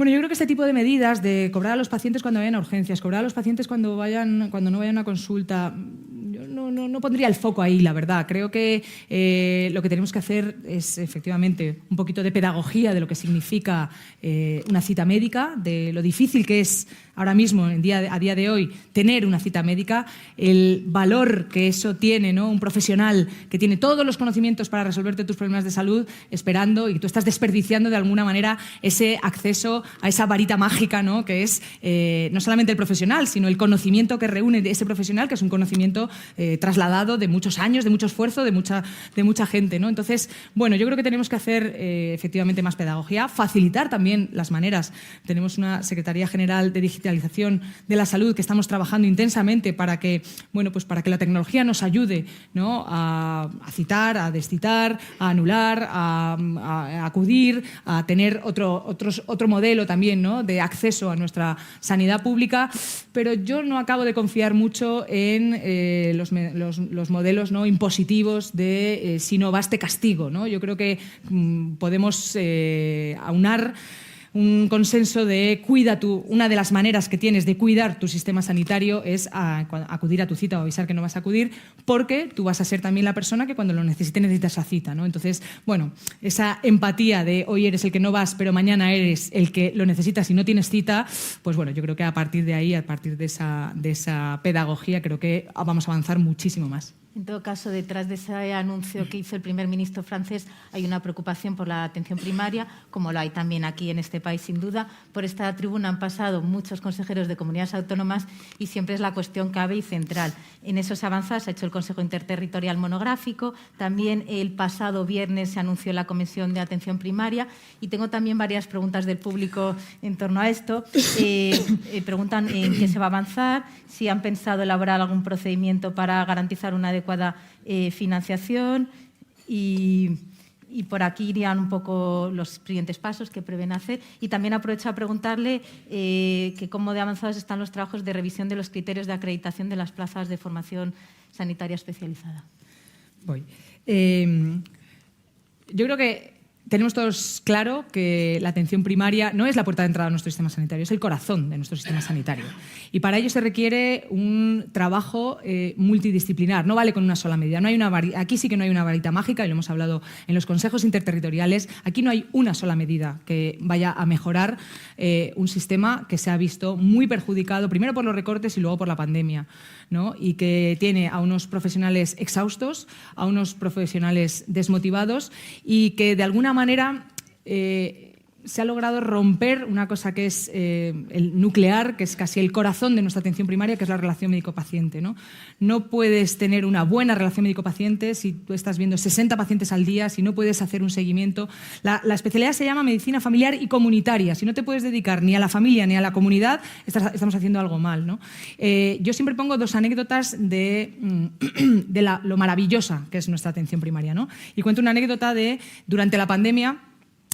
Bueno, yo creo que este tipo de medidas de cobrar a los pacientes cuando vayan a urgencias, cobrar a los pacientes cuando no vayan a una consulta, yo no pondría el foco ahí, la verdad. Creo que lo que tenemos que hacer es efectivamente un poquito de pedagogía de lo que significa una cita médica, de lo difícil que es ahora mismo, a día de hoy, tener una cita médica, el valor que eso tiene, ¿no? Un profesional que tiene todos los conocimientos para resolverte tus problemas de salud esperando, y tú estás desperdiciando de alguna manera ese acceso a esa varita mágica, ¿no? Que es no solamente el profesional, sino el conocimiento que reúne de ese profesional, que es un conocimiento trasladado de muchos años, de mucho esfuerzo, de mucha gente, ¿no? Entonces, bueno, yo creo que tenemos que hacer efectivamente más pedagogía, facilitar también las maneras. Tenemos una Secretaría General de Digitalización de la Salud que estamos trabajando intensamente para que la tecnología nos ayude, ¿no? a citar, a descitar, a anular, a acudir, a tener otro modelo también, ¿no? De acceso a nuestra sanidad pública, pero yo no acabo de confiar mucho en los modelos, ¿no? impositivos de si no vas te castigo, ¿no? Yo creo que podemos aunar un consenso de una de las maneras que tienes de cuidar tu sistema sanitario es acudir a tu cita o avisar que no vas a acudir, porque tú vas a ser también la persona que cuando lo necesites esa cita, ¿no? Entonces, bueno, esa empatía de hoy eres el que no vas, pero mañana eres el que lo necesitas y no tienes cita, pues bueno, yo creo que a partir de ahí, a partir de esa pedagogía, creo que vamos a avanzar muchísimo más. En todo caso, detrás de ese anuncio que hizo el primer ministro francés hay una preocupación por la atención primaria, como lo hay también aquí en este país, sin duda. Por esta tribuna han pasado muchos consejeros de comunidades autónomas y siempre es la cuestión clave y central. En eso se avanza, se ha hecho el Consejo Interterritorial monográfico, también el pasado viernes se anunció la Comisión de Atención Primaria y tengo también varias preguntas del público en torno a esto. Preguntan en qué se va a avanzar, si han pensado elaborar algún procedimiento para garantizar una adecuada financiación y por aquí irían un poco los siguientes pasos que prevén hacer. Y también aprovecho a preguntarle que cómo de avanzados están los trabajos de revisión de los criterios de acreditación de las plazas de formación sanitaria especializada. Voy. Yo creo que tenemos todos claro que la atención primaria no es la puerta de entrada a nuestro sistema sanitario, es el corazón de nuestro sistema sanitario. Y para ello se requiere un trabajo multidisciplinar. No vale con una sola medida. Aquí sí que no hay una varita mágica, y lo hemos hablado en los consejos interterritoriales. Aquí no hay una sola medida que vaya a mejorar un sistema que se ha visto muy perjudicado, primero por los recortes y luego por la pandemia, ¿no? Y que tiene a unos profesionales exhaustos, a unos profesionales desmotivados y que de alguna manera se ha logrado romper una cosa que es el nuclear, que es casi el corazón de nuestra atención primaria, que es la relación médico-paciente, ¿no? No puedes tener una buena relación médico-paciente si tú estás viendo 60 pacientes al día, si no puedes hacer un seguimiento. La especialidad se llama medicina familiar y comunitaria. Si no te puedes dedicar ni a la familia ni a la comunidad, estamos haciendo algo mal, ¿no? Yo siempre pongo dos anécdotas de lo maravillosa que es nuestra atención primaria, ¿no? Y cuento una anécdota de durante la pandemia.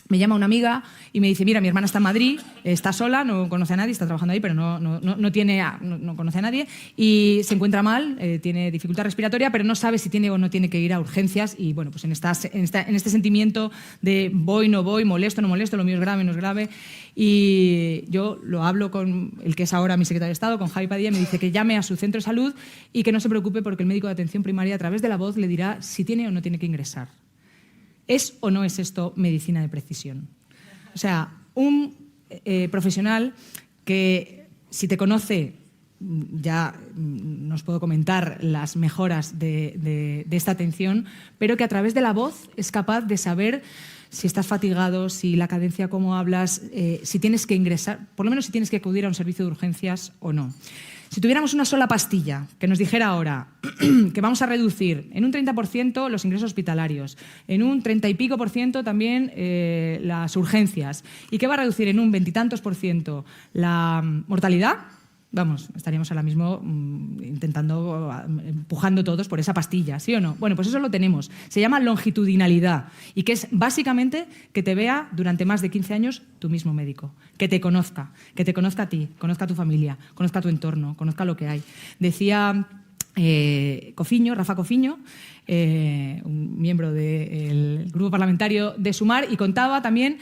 Me llama una amiga y me dice, mira, mi hermana está en Madrid, está sola, no conoce a nadie, está trabajando ahí, pero no conoce a nadie y se encuentra mal, tiene dificultad respiratoria, pero no sabe si tiene o no tiene que ir a urgencias. Y bueno, pues en este sentimiento de voy, no voy, molesto, no molesto, lo mío es grave, no es grave. Y yo lo hablo con el que es ahora mi secretario de Estado, con Javi Padilla, me dice que llame a su centro de salud y que no se preocupe porque el médico de atención primaria a través de la voz le dirá si tiene o no tiene que ingresar. ¿Es o no es esto medicina de precisión? O sea, un profesional que, si te conoce, ya nos puedo comentar las mejoras de esta atención, pero que a través de la voz es capaz de saber si estás fatigado, si la cadencia, cómo hablas, si tienes que ingresar, por lo menos si tienes que acudir a un servicio de urgencias o no. Si tuviéramos una sola pastilla que nos dijera ahora que vamos a reducir en un 30% los ingresos hospitalarios, en un 30 y pico por ciento también las urgencias, y que va a reducir en un 20 y tantos por ciento la mortalidad, vamos, estaríamos ahora mismo empujando todos por esa pastilla, ¿sí o no? Bueno, pues eso lo tenemos. Se llama longitudinalidad y que es básicamente que te vea durante más de 15 años tu mismo médico, que te conozca a ti, conozca a tu familia, conozca tu entorno, conozca lo que hay. Decía Rafa Cofiño, un miembro del grupo parlamentario de Sumar, y contaba también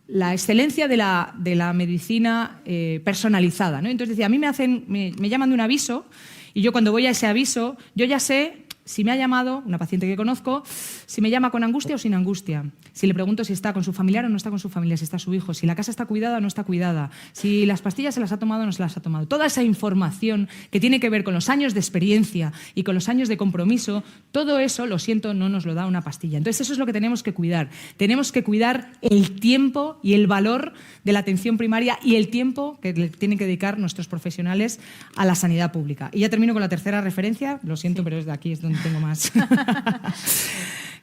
la excelencia de la medicina personalizada, ¿no? Entonces decía, a mí me llaman de un aviso y yo cuando voy a ese aviso, yo ya sé si me ha llamado, una paciente que conozco, si me llama con angustia o sin angustia. Si le pregunto si está con su familiar o no está con su familia, si está su hijo, si la casa está cuidada o no está cuidada, si las pastillas se las ha tomado o no se las ha tomado. Toda esa información que tiene que ver con los años de experiencia y con los años de compromiso, todo eso, lo siento, no nos lo da una pastilla. Entonces eso es lo que tenemos que cuidar. Tenemos que cuidar el tiempo y el valor de la atención primaria y el tiempo que le tienen que dedicar nuestros profesionales a la sanidad pública. Y ya termino con la tercera referencia, lo siento, pero es de aquí es donde tengo más,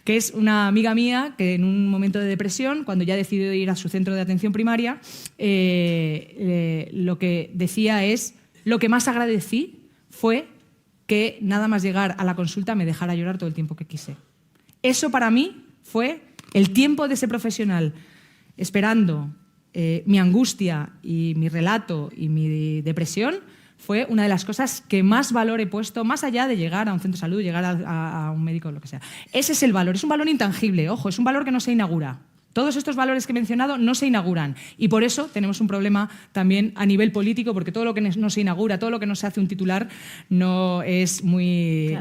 que es una amiga mía que en un momento de depresión, cuando ya decidió ir a su centro de atención primaria, lo que decía es, lo que más agradecí fue que nada más llegar a la consulta me dejara llorar todo el tiempo que quise. Eso para mí fue el tiempo de ese profesional esperando mi angustia y mi relato y mi depresión. Fue una de las cosas que más valor he puesto, más allá de llegar a un centro de salud, llegar a un médico, lo que sea. Ese es el valor, es un valor intangible, ojo, es un valor que no se inaugura. Todos estos valores que he mencionado no se inauguran y por eso tenemos un problema también a nivel político, porque todo lo que no se inaugura, todo lo que no se hace un titular no es muy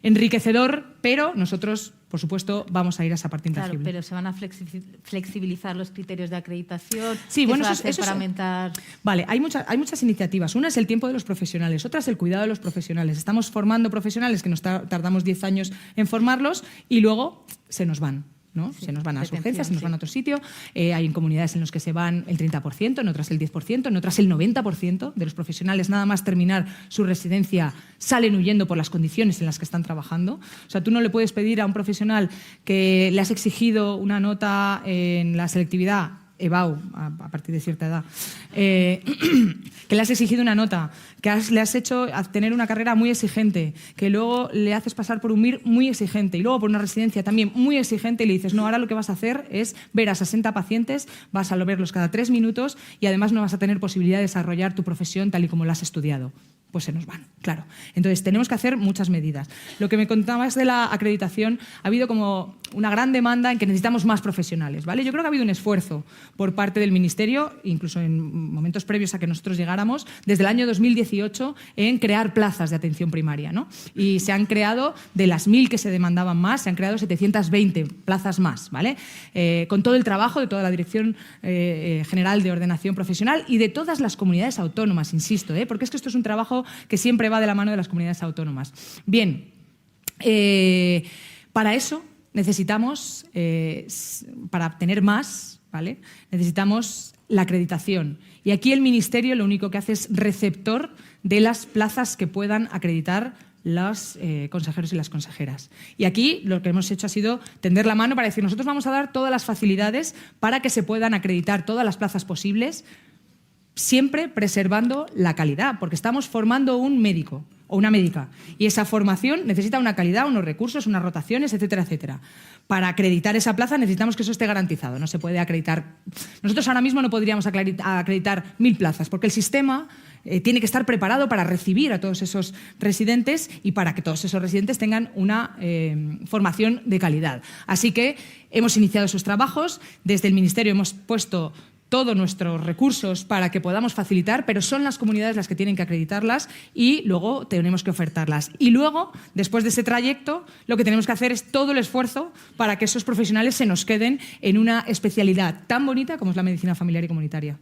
enriquecedor, pero nosotros, por supuesto, vamos a ir a esa parte intangible. Claro, pero se van a flexibilizar los criterios de acreditación. Sí, bueno, eso para aumentar. Vale, hay muchas iniciativas. Una es el tiempo de los profesionales, otra es el cuidado de los profesionales. Estamos formando profesionales que nos tardamos 10 años en formarlos y luego se nos van. ¿no? Sí, se nos van a las urgencias, se nos van a otro sitio. Hay en comunidades en las que se van el 30%, en otras el 10%, en otras el 90% de los profesionales, nada más terminar su residencia, salen huyendo por las condiciones en las que están trabajando. O sea, tú no le puedes pedir a un profesional que le has exigido una nota en la selectividad, EBAU, a partir de cierta edad, que le has exigido una nota, que le has hecho tener una carrera muy exigente, que luego le haces pasar por un MIR muy exigente y luego por una residencia también muy exigente y le dices, no, ahora lo que vas a hacer es ver a 60 pacientes, vas a verlos cada 3 minutos y además no vas a tener posibilidad de desarrollar tu profesión tal y como la has estudiado. Pues se nos van, claro. Entonces, tenemos que hacer muchas medidas. Lo que me contabas de la acreditación, ha habido como una gran demanda en que necesitamos más profesionales, ¿vale? Yo creo que ha habido un esfuerzo por parte del Ministerio, incluso en momentos previos a que nosotros llegáramos, desde el año 2018, en crear plazas de atención primaria, ¿no? Y se han creado, de las 1.000 que se demandaban más, se han creado 720 plazas más, ¿vale? Con todo el trabajo de toda la Dirección General de Ordenación Profesional y de todas las comunidades autónomas, insisto, porque es que esto es un trabajo que siempre va de la mano de las comunidades autónomas. Bien, para eso necesitamos, para obtener más, ¿vale? Necesitamos la acreditación. Y aquí el Ministerio lo único que hace es receptor de las plazas que puedan acreditar los consejeros y las consejeras. Y aquí lo que hemos hecho ha sido tender la mano para decir, nosotros vamos a dar todas las facilidades para que se puedan acreditar todas las plazas posibles, siempre preservando la calidad, porque estamos formando un médico o una médica y esa formación necesita una calidad, unos recursos, unas rotaciones, etcétera, etcétera. Para acreditar esa plaza necesitamos que eso esté garantizado. No se puede acreditar. Nosotros ahora mismo no podríamos acreditar 1.000 plazas porque el sistema tiene que estar preparado para recibir a todos esos residentes y para que todos esos residentes tengan una formación de calidad. Así que hemos iniciado esos trabajos. Desde el Ministerio hemos puesto todos nuestros recursos para que podamos facilitar, pero son las comunidades las que tienen que acreditarlas y luego tenemos que ofertarlas. Y luego, después de ese trayecto, lo que tenemos que hacer es todo el esfuerzo para que esos profesionales se nos queden en una especialidad tan bonita como es la medicina familiar y comunitaria.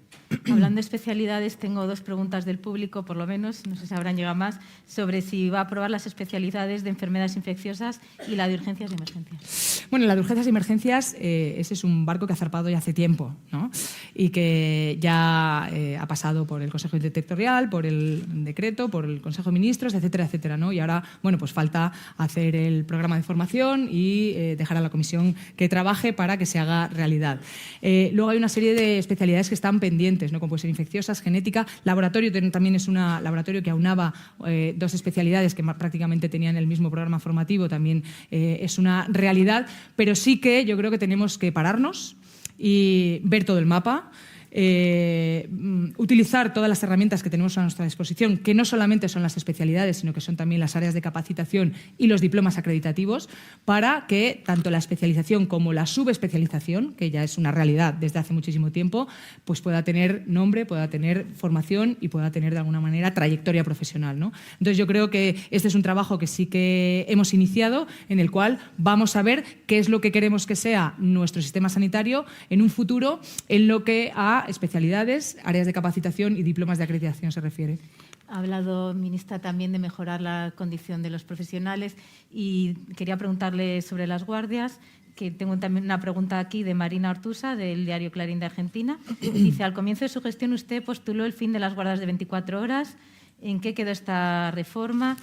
Hablando de especialidades, tengo 2 preguntas del público, por lo menos, no sé si habrán llegado más, sobre si va a aprobar las especialidades de enfermedades infecciosas y la de urgencias y emergencias. Bueno, la de urgencias y emergencias, ese es un barco que ha zarpado ya hace tiempo, ¿no? Y que ya ha pasado por el Consejo Interterritorial, por el decreto, por el Consejo de Ministros, etcétera, etcétera, ¿no? Y ahora, bueno, pues falta hacer el programa de formación y dejar a la comisión que trabaje para que se haga realidad. Luego hay una serie de especialidades que están pendientes, ¿no? Como puede ser infecciosas, genética, laboratorio también es un laboratorio que aunaba 2 especialidades que prácticamente tenían el mismo programa formativo, también es una realidad, pero sí que yo creo que tenemos que pararnos y ver todo el mapa, utilizar todas las herramientas que tenemos a nuestra disposición, que no solamente son las especialidades, sino que son también las áreas de capacitación y los diplomas acreditativos, para que tanto la especialización como la subespecialización, que ya es una realidad desde hace muchísimo tiempo, pues pueda tener nombre, pueda tener formación y pueda tener de alguna manera trayectoria profesional, ¿no? Entonces yo creo que este es un trabajo que sí que hemos iniciado, en el cual vamos a ver qué es lo que queremos que sea nuestro sistema sanitario en un futuro en lo que a especialidades, áreas de capacitación y diplomas de acreditación se refiere. Ha hablado, ministra, también de mejorar la condición de los profesionales y quería preguntarle sobre las guardias, que tengo también una pregunta aquí de Marina Ortusa, del diario Clarín de Argentina. Dice, al comienzo de su gestión usted postuló el fin de las guardias de 24 horas. ¿En qué quedó esta reforma?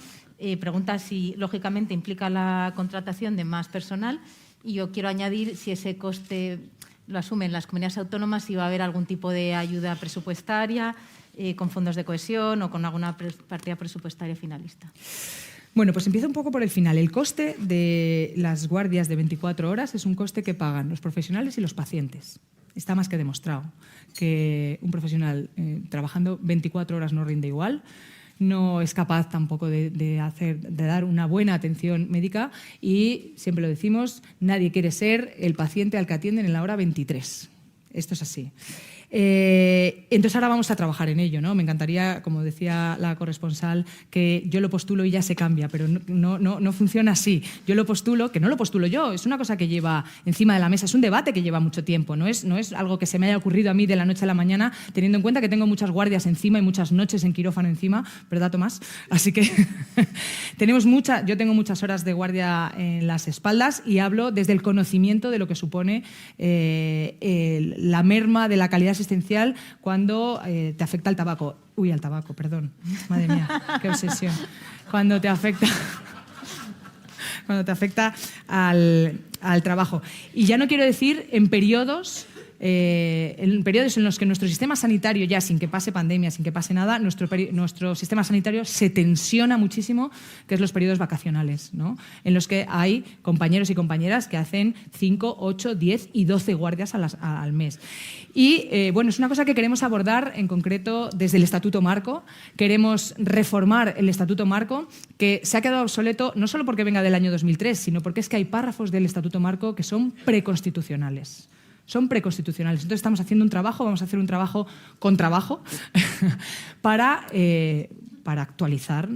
Pregunta si, lógicamente, implica la contratación de más personal. Y yo quiero añadir si ese coste lo asumen las comunidades autónomas, si va a haber algún tipo de ayuda presupuestaria, con fondos de cohesión o con alguna partida presupuestaria finalista. Bueno, pues empiezo un poco por el final. El coste de las guardias de 24 horas es un coste que pagan los profesionales y los pacientes. Está más que demostrado que un profesional trabajando 24 horas no rinde igual, no es capaz tampoco de dar una buena atención médica y, siempre lo decimos, nadie quiere ser el paciente al que atienden en la hora 23. Esto es así. Entonces ahora vamos a trabajar en ello, ¿no? Me encantaría, como decía la corresponsal, que yo lo postulo y ya se cambia, pero no funciona así. Yo lo postulo, que no lo postulo yo, es una cosa que lleva encima de la mesa, es un debate que lleva mucho tiempo, no es algo que se me haya ocurrido a mí de la noche a la mañana, teniendo en cuenta que tengo muchas guardias encima y muchas noches en quirófano encima, ¿verdad, Tomás? Así que yo tengo muchas horas de guardia en las espaldas y hablo desde el conocimiento de lo que supone la merma de la calidad asistencial cuando te afecta el tabaco. Uy, al tabaco, perdón. Madre mía, qué obsesión. Cuando te afecta al trabajo. Y ya no quiero decir en periodos en los que nuestro sistema sanitario, ya sin que pase pandemia, sin que pase nada, nuestro sistema sanitario se tensiona muchísimo, que es los periodos vacacionales, ¿no? En los que hay compañeros y compañeras que hacen 5, 8, 10 y 12 guardias al mes. Y bueno, es una cosa que queremos abordar en concreto desde el Estatuto Marco. Queremos reformar el Estatuto Marco, que se ha quedado obsoleto no solo porque venga del año 2003, sino porque es que hay párrafos del Estatuto Marco que son preconstitucionales. Son preconstitucionales. Entonces estamos haciendo un trabajo, vamos a hacer un trabajo con trabajo para actualizar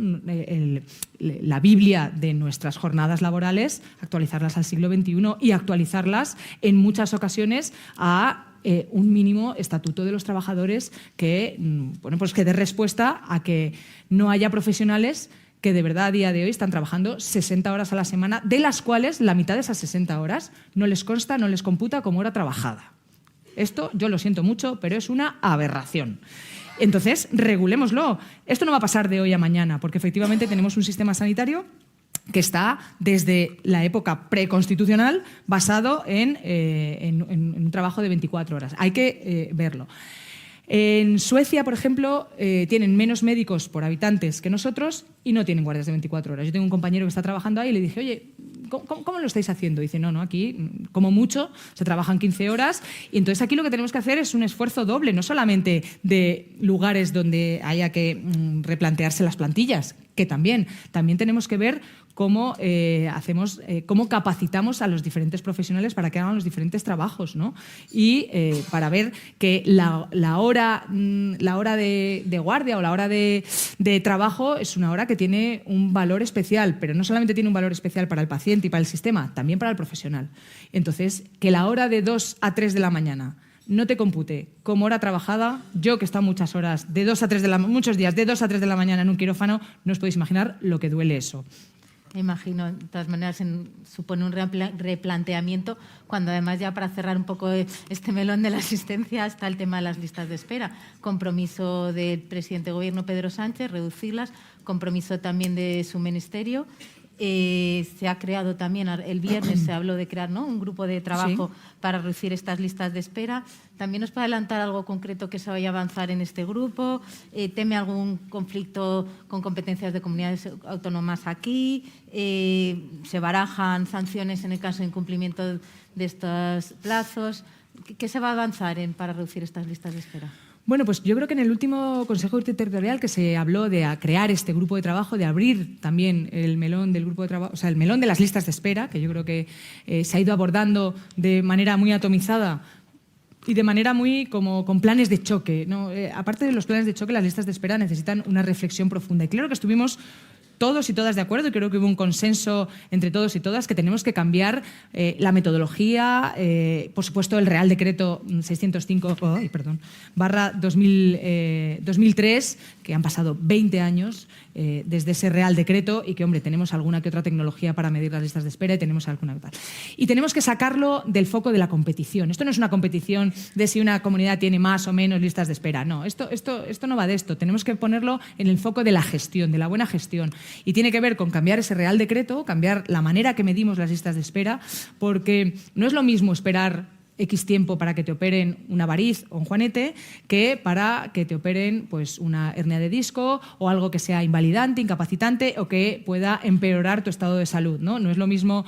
la Biblia de nuestras jornadas laborales, actualizarlas al siglo XXI y actualizarlas en muchas ocasiones a un mínimo estatuto de los trabajadores que, bueno, pues que dé respuesta a que no haya profesionales que de verdad a día de hoy están trabajando 60 horas a la semana, de las cuales la mitad de esas 60 horas no les consta, no les computa como hora trabajada. Esto, yo lo siento mucho, pero es una aberración. Entonces, regulémoslo. Esto no va a pasar de hoy a mañana, porque efectivamente tenemos un sistema sanitario que está desde la época preconstitucional basado en un trabajo de 24 horas. Hay que verlo. En Suecia, por ejemplo, tienen menos médicos por habitantes que nosotros y no tienen guardias de 24 horas. Yo tengo un compañero que está trabajando ahí y le dije, oye, ¿cómo lo estáis haciendo? Y dice, no, aquí como mucho se trabajan 15 horas y entonces aquí lo que tenemos que hacer es un esfuerzo doble, no solamente de lugares donde haya que replantearse las plantillas, que también tenemos que ver cómo cómo capacitamos a los diferentes profesionales para que hagan los diferentes trabajos, ¿no? Y para ver que la hora de guardia o la hora de trabajo es una hora que tiene un valor especial, pero no solamente tiene un valor especial para el paciente y para el sistema, también para el profesional. Entonces, que la hora de 2 a 3 de la mañana no te compute como hora trabajada, yo que he estado muchas horas, muchos días, de 2 a 3 de la mañana en un quirófano, no os podéis imaginar lo que duele eso. Me imagino, de todas maneras, supone un replanteamiento, cuando además ya para cerrar un poco este melón de la asistencia está el tema de las listas de espera. Compromiso del presidente de Gobierno, Pedro Sánchez, reducirlas, compromiso también de su ministerio. Se ha creado también, el viernes se habló de crear, ¿no?, un grupo de trabajo para reducir estas listas de espera. ¿También nos puede adelantar algo concreto que se vaya a avanzar en este grupo? ¿Teme algún conflicto con competencias de comunidades autónomas aquí? ¿Se barajan sanciones en el caso de incumplimiento de estos plazos? ¿Qué se va a avanzar para reducir estas listas de espera? Bueno, pues yo creo que en el último Consejo Interterritorial que se habló de crear este grupo de trabajo, de abrir también el melón del grupo de trabajo, o sea, el melón de las listas de espera, que yo creo que se ha ido abordando de manera muy atomizada y de manera muy como con planes de choque, ¿no? Aparte de los planes de choque, las listas de espera necesitan una reflexión profunda. Y claro que estuvimos todos y todas de acuerdo, y creo que hubo un consenso entre todos y todas que tenemos que cambiar la metodología, por supuesto el Real Decreto 605/2003, que han pasado 20 años desde ese Real Decreto y que, hombre, tenemos alguna que otra tecnología para medir las listas de espera y tenemos alguna que otra. Y tenemos que sacarlo del foco de la competición. Esto no es una competición de si una comunidad tiene más o menos listas de espera. No, esto no va de esto. Tenemos que ponerlo en el foco de la gestión, de la buena gestión. Y tiene que ver con cambiar ese Real Decreto, cambiar la manera que medimos las listas de espera, porque no es lo mismo esperar X tiempo para que te operen una variz o un juanete que para que te operen pues, una hernia de disco o algo que sea invalidante, incapacitante o que pueda empeorar tu estado de salud, ¿no? No es lo mismo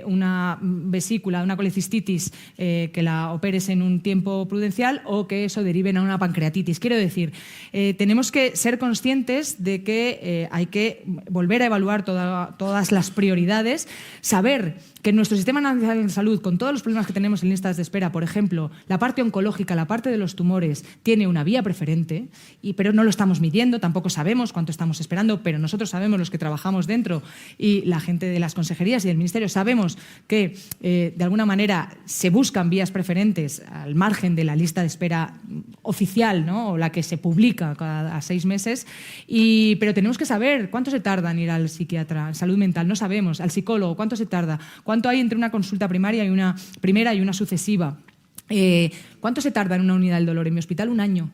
una vesícula, una colecistitis que la operes en un tiempo prudencial o que eso derive en una pancreatitis. Quiero decir, tenemos que ser conscientes de que hay que volver a evaluar todas las prioridades, saber que en nuestro Sistema Nacional de Salud, con todos los problemas que tenemos en listas de espera, por ejemplo, la parte oncológica, la parte de los tumores, tiene una vía preferente, pero no lo estamos midiendo, tampoco sabemos cuánto estamos esperando, pero nosotros sabemos, los que trabajamos dentro y la gente de las consejerías y del Ministerio, sabemos que de alguna manera se buscan vías preferentes al margen de la lista de espera oficial, ¿no? O la que se publica cada 6 meses, pero tenemos que saber cuánto se tarda en ir al psiquiatra, en salud mental, no sabemos, al psicólogo, cuánto se tarda, cuánto hay entre una consulta primaria y una primera y una sucesiva. ¿Cuánto se tarda en una unidad del dolor? En mi hospital, 1 año.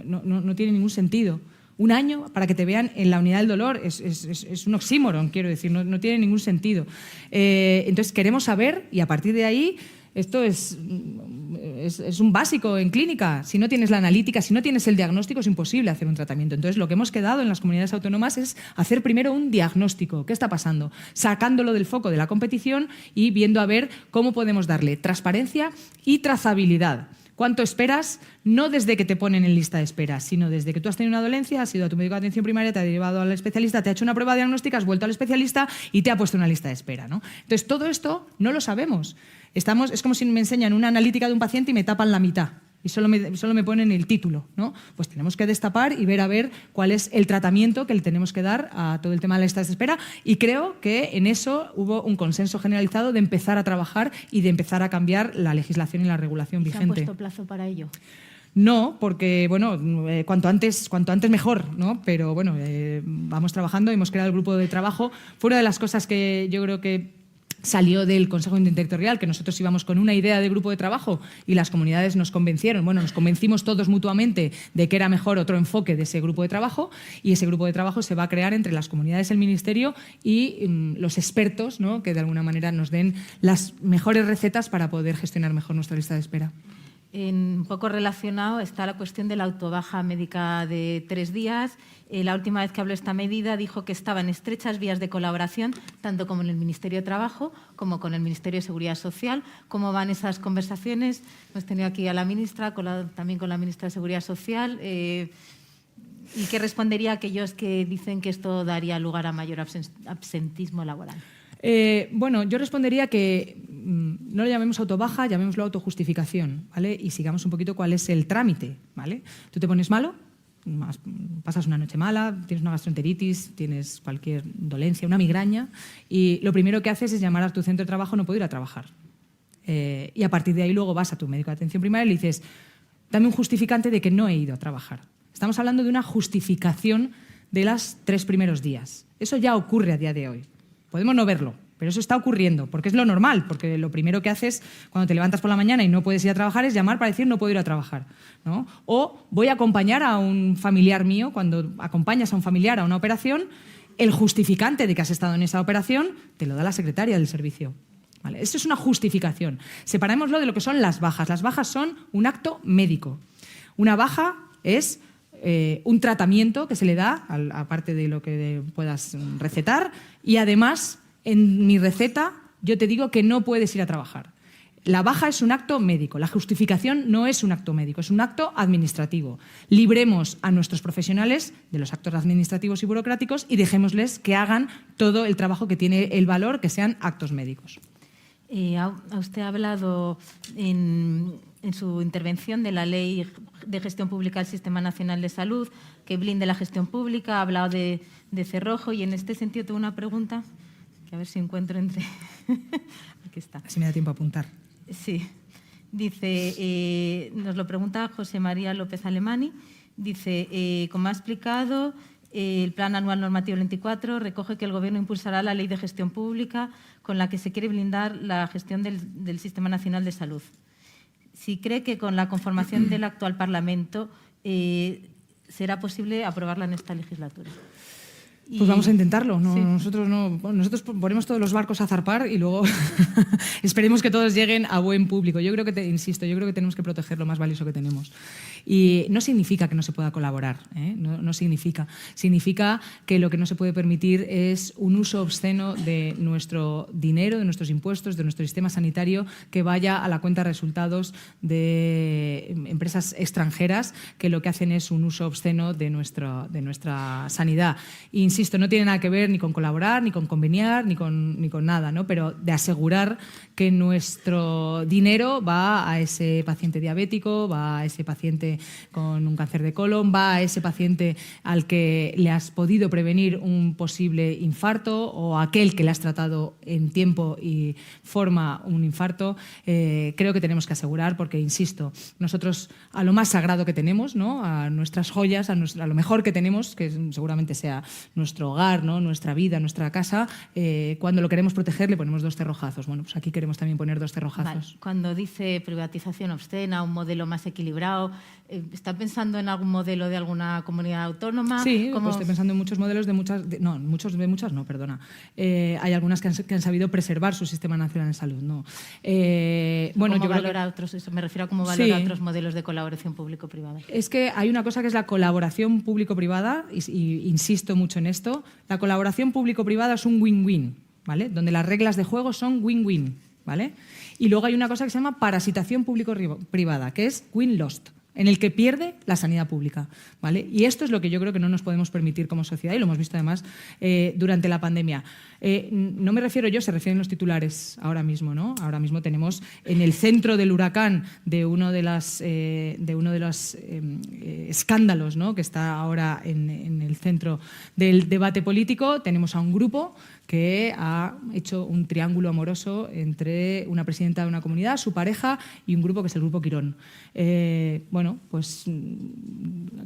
No tiene ningún sentido. 1 año para que te vean en la unidad del dolor es un oxímoron, quiero decir, no tiene ningún sentido. Entonces queremos saber, y a partir de ahí, esto es un básico en clínica. Si no tienes la analítica, si no tienes el diagnóstico, es imposible hacer un tratamiento. Entonces, lo que hemos quedado en las comunidades autónomas es hacer primero un diagnóstico. ¿Qué está pasando? Sacándolo del foco de la competición y viendo a ver cómo podemos darle transparencia y trazabilidad. ¿Cuánto esperas? No desde que te ponen en lista de espera, sino desde que tú has tenido una dolencia, has ido a tu médico de atención primaria, te ha derivado al especialista, te ha hecho una prueba diagnóstica, has vuelto al especialista y te ha puesto una lista de espera, ¿no? Entonces, todo esto no lo sabemos. Es como si me enseñan una analítica de un paciente y me tapan la mitad y solo me ponen el título, ¿no? Pues tenemos que destapar y ver a ver cuál es el tratamiento que le tenemos que dar a todo el tema de las listas de espera, y creo que en eso hubo un consenso generalizado de empezar a trabajar y de empezar a cambiar la legislación y la regulación vigente. ¿Se ha puesto plazo para ello? No, porque bueno, cuanto antes mejor, ¿no? Pero bueno, vamos trabajando, hemos creado el grupo de trabajo. Fue una de las cosas que yo creo que salió del Consejo Interterritorial, que nosotros íbamos con una idea de grupo de trabajo y las comunidades nos convencieron, nos convencimos todos mutuamente de que era mejor otro enfoque de ese grupo de trabajo, y ese grupo de trabajo se va a crear entre las comunidades, el Ministerio y los expertos, ¿no? Que de alguna manera nos den las mejores recetas para poder gestionar mejor nuestra lista de espera. Un poco relacionado está la cuestión de la autobaja médica de 3 días. La última vez que habló esta medida dijo que estaba en estrechas vías de colaboración, tanto con el Ministerio de Trabajo como con el Ministerio de Seguridad Social. ¿Cómo van esas conversaciones? Hemos tenido aquí a la ministra, también con la ministra de Seguridad Social. ¿Y qué respondería a aquellos que dicen que esto daría lugar a mayor absentismo laboral? Bueno, yo respondería que no lo llamemos autobaja, llamémoslo autojustificación, ¿vale? Y sigamos un poquito cuál es el trámite, ¿vale? Tú te pones malo, pasas una noche mala, tienes una gastroenteritis, tienes cualquier dolencia, una migraña, y lo primero que haces es llamar a tu centro de trabajo, no puedo ir a trabajar. Y a partir de ahí luego vas a tu médico de atención primaria y le dices, dame un justificante de que no he ido a trabajar. Estamos hablando de una justificación de los 3 primeros días. Eso ya ocurre a día de hoy. Podemos no verlo, pero eso está ocurriendo, porque es lo normal, porque lo primero que haces cuando te levantas por la mañana y no puedes ir a trabajar es llamar para decir no puedo ir a trabajar, ¿no? O voy a acompañar a un familiar mío. Cuando acompañas a un familiar a una operación, el justificante de que has estado en esa operación te lo da la secretaria del servicio, ¿vale? Eso es una justificación. Separémoslo de lo que son las bajas. Las bajas son un acto médico. Una baja es un tratamiento que se le da, aparte de lo que puedas recetar, y además, en mi receta, yo te digo que no puedes ir a trabajar. La baja es un acto médico, la justificación no es un acto médico, es un acto administrativo. Libremos a nuestros profesionales de los actos administrativos y burocráticos y dejémosles que hagan todo el trabajo que tiene el valor, que sean actos médicos. Usted ha hablado en su intervención de la Ley de Gestión Pública del Sistema Nacional de Salud, que blinde la gestión pública, ha hablado de cerrojo, y en este sentido tengo una pregunta, que a ver si encuentro entre... Aquí está. Así me da tiempo a apuntar. Sí. Dice, nos lo pregunta José María López Alemani, dice, como ha explicado, el Plan Anual Normativo 24 recoge que el Gobierno impulsará la Ley de Gestión Pública con la que se quiere blindar la gestión del Sistema Nacional de Salud. Si cree que con la conformación del actual Parlamento será posible aprobarla en esta legislatura. Pues vamos a intentarlo. Sí. Nosotros ponemos todos los barcos a zarpar y luego esperemos que todos lleguen a buen público. Yo creo que, insisto, yo creo que tenemos que proteger lo más valioso que tenemos. Y no significa que no se pueda colaborar, ¿eh? No significa. Significa que lo que no se puede permitir es un uso obsceno de nuestro dinero, de nuestros impuestos, de nuestro sistema sanitario, que vaya a la cuenta de resultados de empresas extranjeras que lo que hacen es un uso obsceno de nuestra sanidad. Insisto, no tiene nada que ver ni con colaborar, ni con conveniar, ni con nada, ¿no? Pero de asegurar que nuestro dinero va a ese paciente diabético, va a ese paciente con un cáncer de colon, va a ese paciente al que le has podido prevenir un posible infarto o a aquel que le has tratado en tiempo y forma un infarto. Creo que tenemos que asegurar porque, insisto, nosotros a lo más sagrado que tenemos, ¿no? A nuestras joyas, a lo mejor que tenemos, que seguramente sea nuestro hogar, ¿no? Nuestra vida, nuestra casa, cuando lo queremos proteger le ponemos 2 cerrojazos. Bueno, pues aquí queremos también poner 2 cerrojazos. Vale. Cuando dice privatización obscena, un modelo más equilibrado, ¿está pensando en algún modelo de alguna comunidad autónoma? Sí, pues estoy pensando en muchos modelos de muchas... hay algunas que han sabido preservar su sistema nacional de salud, ¿no? Bueno, yo valora otros, me refiero a cómo valora otros modelos de colaboración público-privada. Es que hay una cosa que es la colaboración público-privada, y insisto mucho en esto. La colaboración público-privada es un win-win, ¿vale? Donde las reglas de juego son win-win, ¿vale? Y luego hay una cosa que se llama parasitación público-privada, que es win-lost, en el que pierde la sanidad pública, ¿vale? Y esto es lo que yo creo que no nos podemos permitir como sociedad, y lo hemos visto además durante la pandemia. No me refiero yo, se refieren los titulares ahora mismo, ¿no? Ahora mismo tenemos en el centro del huracán de uno de los escándalos, ¿no? Que está ahora en el centro del debate político, tenemos a un grupo que ha hecho un triángulo amoroso entre una presidenta de una comunidad, su pareja y un grupo que es el Grupo Quirón. Bueno, pues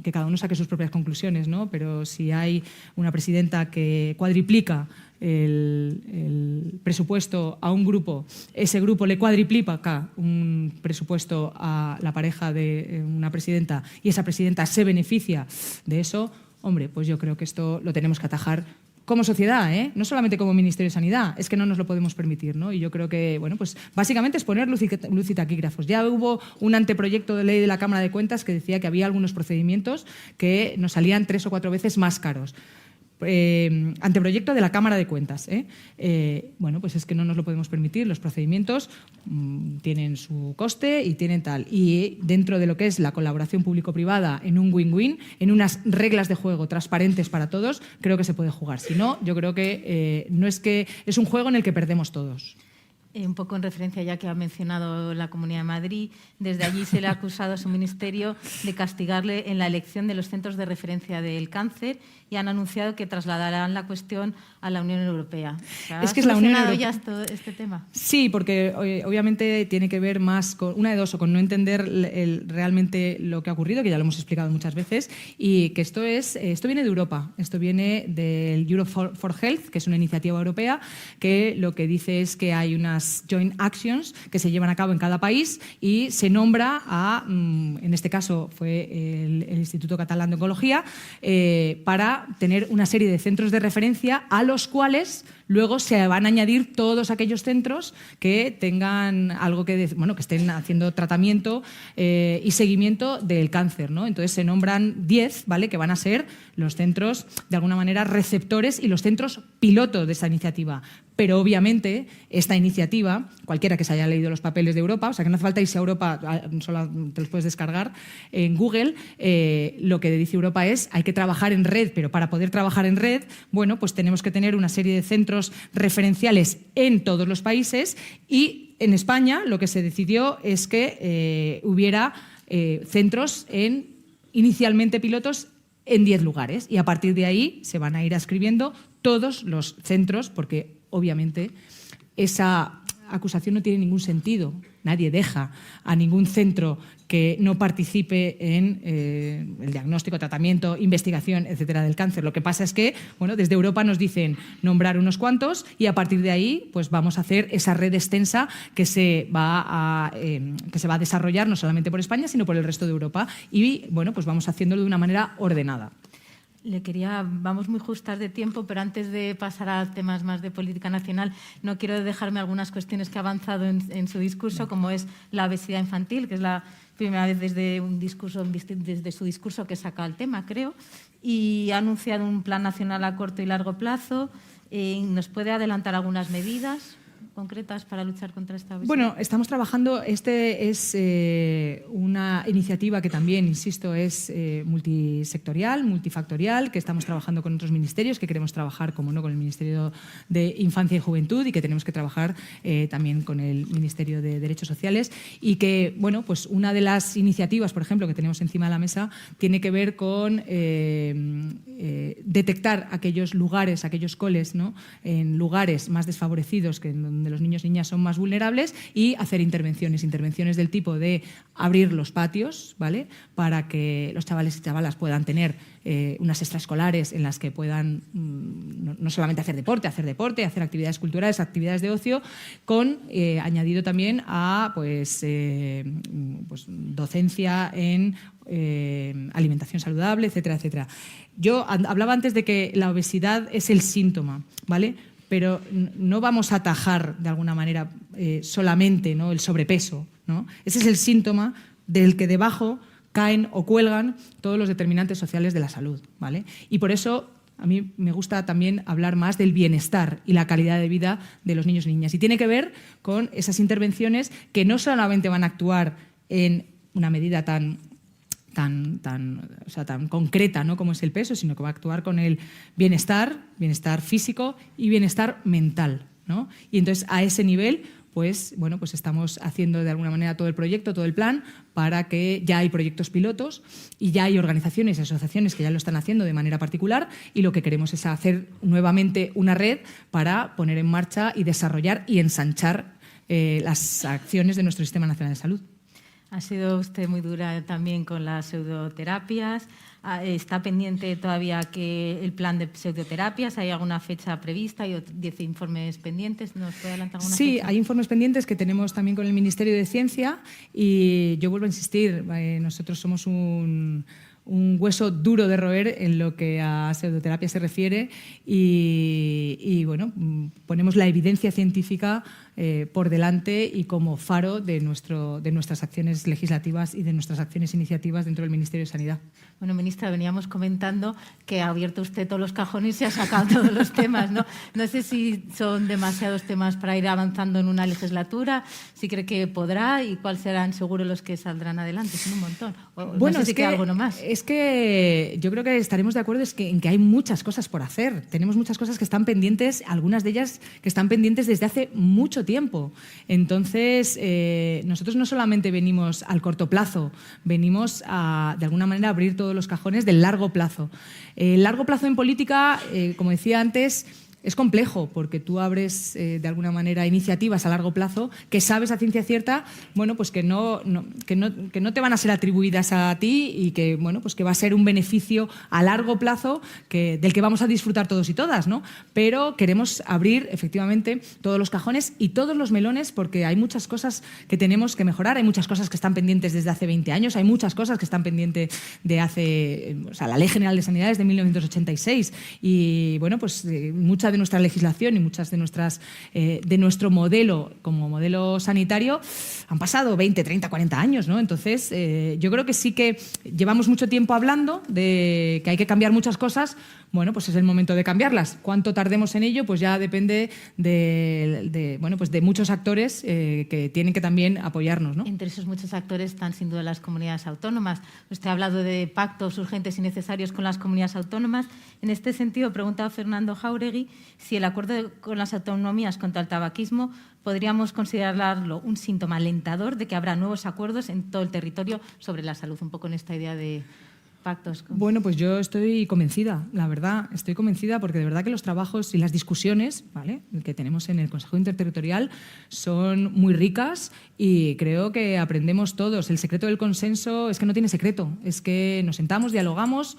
que cada uno saque sus propias conclusiones, ¿no? Pero si hay una presidenta que cuadriplica el presupuesto a un grupo, ese grupo le cuadriplica un presupuesto a la pareja de una presidenta y esa presidenta se beneficia de eso, hombre, pues yo creo que esto lo tenemos que atajar como sociedad, no solamente como Ministerio de Sanidad, es que no nos lo podemos permitir, ¿no? Y yo creo que, bueno, pues básicamente es poner luz y taquígrafos. Ya hubo un anteproyecto de ley de la Cámara de Cuentas que decía que había algunos procedimientos que nos salían 3 o 4 veces más caros. Anteproyecto de la Cámara de Cuentas. Bueno, pues es que no nos lo podemos permitir. Los procedimientos tienen su coste y tienen tal. Y dentro de lo que es la colaboración público-privada en un win-win, en unas reglas de juego transparentes para todos, creo que se puede jugar. Si no, yo creo que no es que es un juego en el que perdemos todos. Un poco en referencia, ya que ha mencionado la Comunidad de Madrid, desde allí se le ha acusado a su ministerio de castigarle en la elección de los centros de referencia del cáncer y han anunciado que trasladarán la cuestión a la Unión Europea. Es que es la Unión Europea. ¿Ya este tema? Sí, porque obviamente tiene que ver más con una de dos, o con no entender realmente lo que ha ocurrido, que ya lo hemos explicado muchas veces, y que esto viene de Europa, esto viene del Europe for Health, que es una iniciativa europea que lo que dice es que hay unas joint actions que se llevan a cabo en cada país y se nombra a, en este caso fue el Instituto Catalán de Oncología, para tener una serie de centros de referencia a los cuales luego se van a añadir todos aquellos centros que tengan algo que estén haciendo tratamiento y seguimiento del cáncer, ¿no? Entonces se nombran 10, ¿vale? Que van a ser los centros de alguna manera receptores y los centros piloto de esa iniciativa. pero obviamente esta iniciativa, cualquiera que se haya leído los papeles de Europa, o sea que no hace falta irse a Europa, solo te los puedes descargar en Google, lo que dice Europa es hay que trabajar en red, pero para poder trabajar en red, bueno, pues tenemos que tener una serie de centros referenciales en todos los países, y en España lo que se decidió es que hubiera centros inicialmente pilotos en 10 lugares, y a partir de ahí se van a ir adscribiendo todos los centros, porque obviamente esa acusación no tiene ningún sentido. Nadie deja a ningún centro que no participe en el diagnóstico, tratamiento, investigación, etcétera, del cáncer. Lo que pasa es que, bueno, desde Europa nos dicen nombrar unos cuantos, y a partir de ahí pues vamos a hacer esa red extensa que se va a desarrollar no solamente por España, sino por el resto de Europa. Y bueno, pues vamos haciéndolo de una manera ordenada. Vamos muy justas de tiempo, pero antes de pasar a temas más de política nacional, no quiero dejarme algunas cuestiones que ha avanzado en su discurso, como es la obesidad infantil, que es la primera vez desde su discurso que saca el tema, creo, y ha anunciado un plan nacional a corto y largo plazo. ¿Nos puede adelantar algunas medidas concretas para luchar contra esta obesidad? Bueno, estamos trabajando, es una iniciativa que también, insisto, es multisectorial, multifactorial, que estamos trabajando con otros ministerios, que queremos trabajar, como no, con el Ministerio de Infancia y Juventud, y que tenemos que trabajar también con el Ministerio de Derechos Sociales, y que, bueno, pues una de las iniciativas, por ejemplo, que tenemos encima de la mesa, tiene que ver con detectar aquellos lugares, aquellos coles, ¿no?, en lugares más desfavorecidos, que donde los niños y niñas son más vulnerables, y hacer intervenciones del tipo de abrir los patios, ¿vale?, para que los chavales y chavalas puedan tener unas extraescolares en las que puedan no solamente hacer deporte, hacer actividades culturales, actividades de ocio, con añadido también a pues docencia en alimentación saludable, etcétera, etcétera. Yo hablaba antes de que la obesidad es el síntoma, ¿vale?, pero no vamos a atajar de alguna manera solamente, ¿no?, el sobrepeso, ¿no? Ese es el síntoma del que debajo caen o cuelgan todos los determinantes sociales de la salud, ¿vale? Y por eso a mí me gusta también hablar más del bienestar y la calidad de vida de los niños y niñas. Y tiene que ver con esas intervenciones que no solamente van a actuar en una medida tan concreta, ¿no?, como es el peso, sino que va a actuar con el bienestar físico y bienestar mental, ¿no? Y entonces a ese nivel, pues bueno, pues estamos haciendo de alguna manera todo el proyecto, todo el plan, para que ya hay proyectos pilotos y ya hay organizaciones y asociaciones que ya lo están haciendo de manera particular, y lo que queremos es hacer nuevamente una red para poner en marcha y desarrollar y ensanchar las acciones de nuestro Sistema Nacional de Salud. Ha sido usted muy dura también con las pseudoterapias. ¿Está pendiente todavía que el plan de pseudoterapias? ¿Hay alguna fecha prevista? ¿Hay 10 informes pendientes? ¿Nos puede adelantar alguna fecha? Sí, hay informes pendientes que tenemos también con el Ministerio de Ciencia, y yo vuelvo a insistir, nosotros somos un hueso duro de roer en lo que a pseudoterapia se refiere, y bueno, ponemos la evidencia científica por delante y como faro de nuestras acciones legislativas y de nuestras acciones iniciativas dentro del Ministerio de Sanidad. Bueno, ministra, veníamos comentando que ha abierto usted todos los cajones y se ha sacado todos los temas, ¿no? No sé si son demasiados temas para ir avanzando en una legislatura, si cree que podrá, y cuáles serán seguro los que saldrán adelante. Son un montón. Bueno, no sé si queda algo nomás. Es que yo creo que estaremos de acuerdo en que hay muchas cosas por hacer. Tenemos muchas cosas que están pendientes, algunas de ellas que están pendientes desde hace mucho tiempo. Entonces, nosotros no solamente venimos al corto plazo, venimos a, de alguna manera, abrir todos los cajones del largo plazo. El largo plazo en política, como decía antes, es complejo, porque tú abres de alguna manera iniciativas a largo plazo que sabes a ciencia cierta, bueno, pues que no te van a ser atribuidas a ti, y que, bueno, pues que va a ser un beneficio a largo plazo del que vamos a disfrutar todos y todas, ¿no? Pero queremos abrir efectivamente todos los cajones y todos los melones, porque hay muchas cosas que tenemos que mejorar, hay muchas cosas que están pendientes desde hace 20 años, hay muchas cosas que están pendientes de hace, o sea, la Ley General de Sanidad es de 1986, y bueno, pues muchas mucha de nuestra legislación y muchas de nuestro modelo como modelo sanitario han pasado 20, 30, 40 años, ¿no? Entonces, yo creo que sí que llevamos mucho tiempo hablando de que hay que cambiar muchas cosas. Bueno, pues es el momento de cambiarlas. ¿Cuánto tardemos en ello? Pues ya depende de muchos actores que tienen que también apoyarnos, ¿no? Entre esos muchos actores están sin duda las comunidades autónomas. Usted ha hablado de pactos urgentes y necesarios con las comunidades autónomas. En este sentido, pregunta Fernando Jáuregui si el acuerdo con las autonomías contra el tabaquismo podríamos considerarlo un síntoma alentador de que habrá nuevos acuerdos en todo el territorio sobre la salud, un poco en esta idea de pactos. Bueno, pues yo estoy convencida, la verdad, estoy convencida porque de verdad que los trabajos y las discusiones, ¿vale?, que tenemos en el Consejo Interterritorial son muy ricas y creo que aprendemos todos. El secreto del consenso es que no tiene secreto, es que nos sentamos, dialogamos,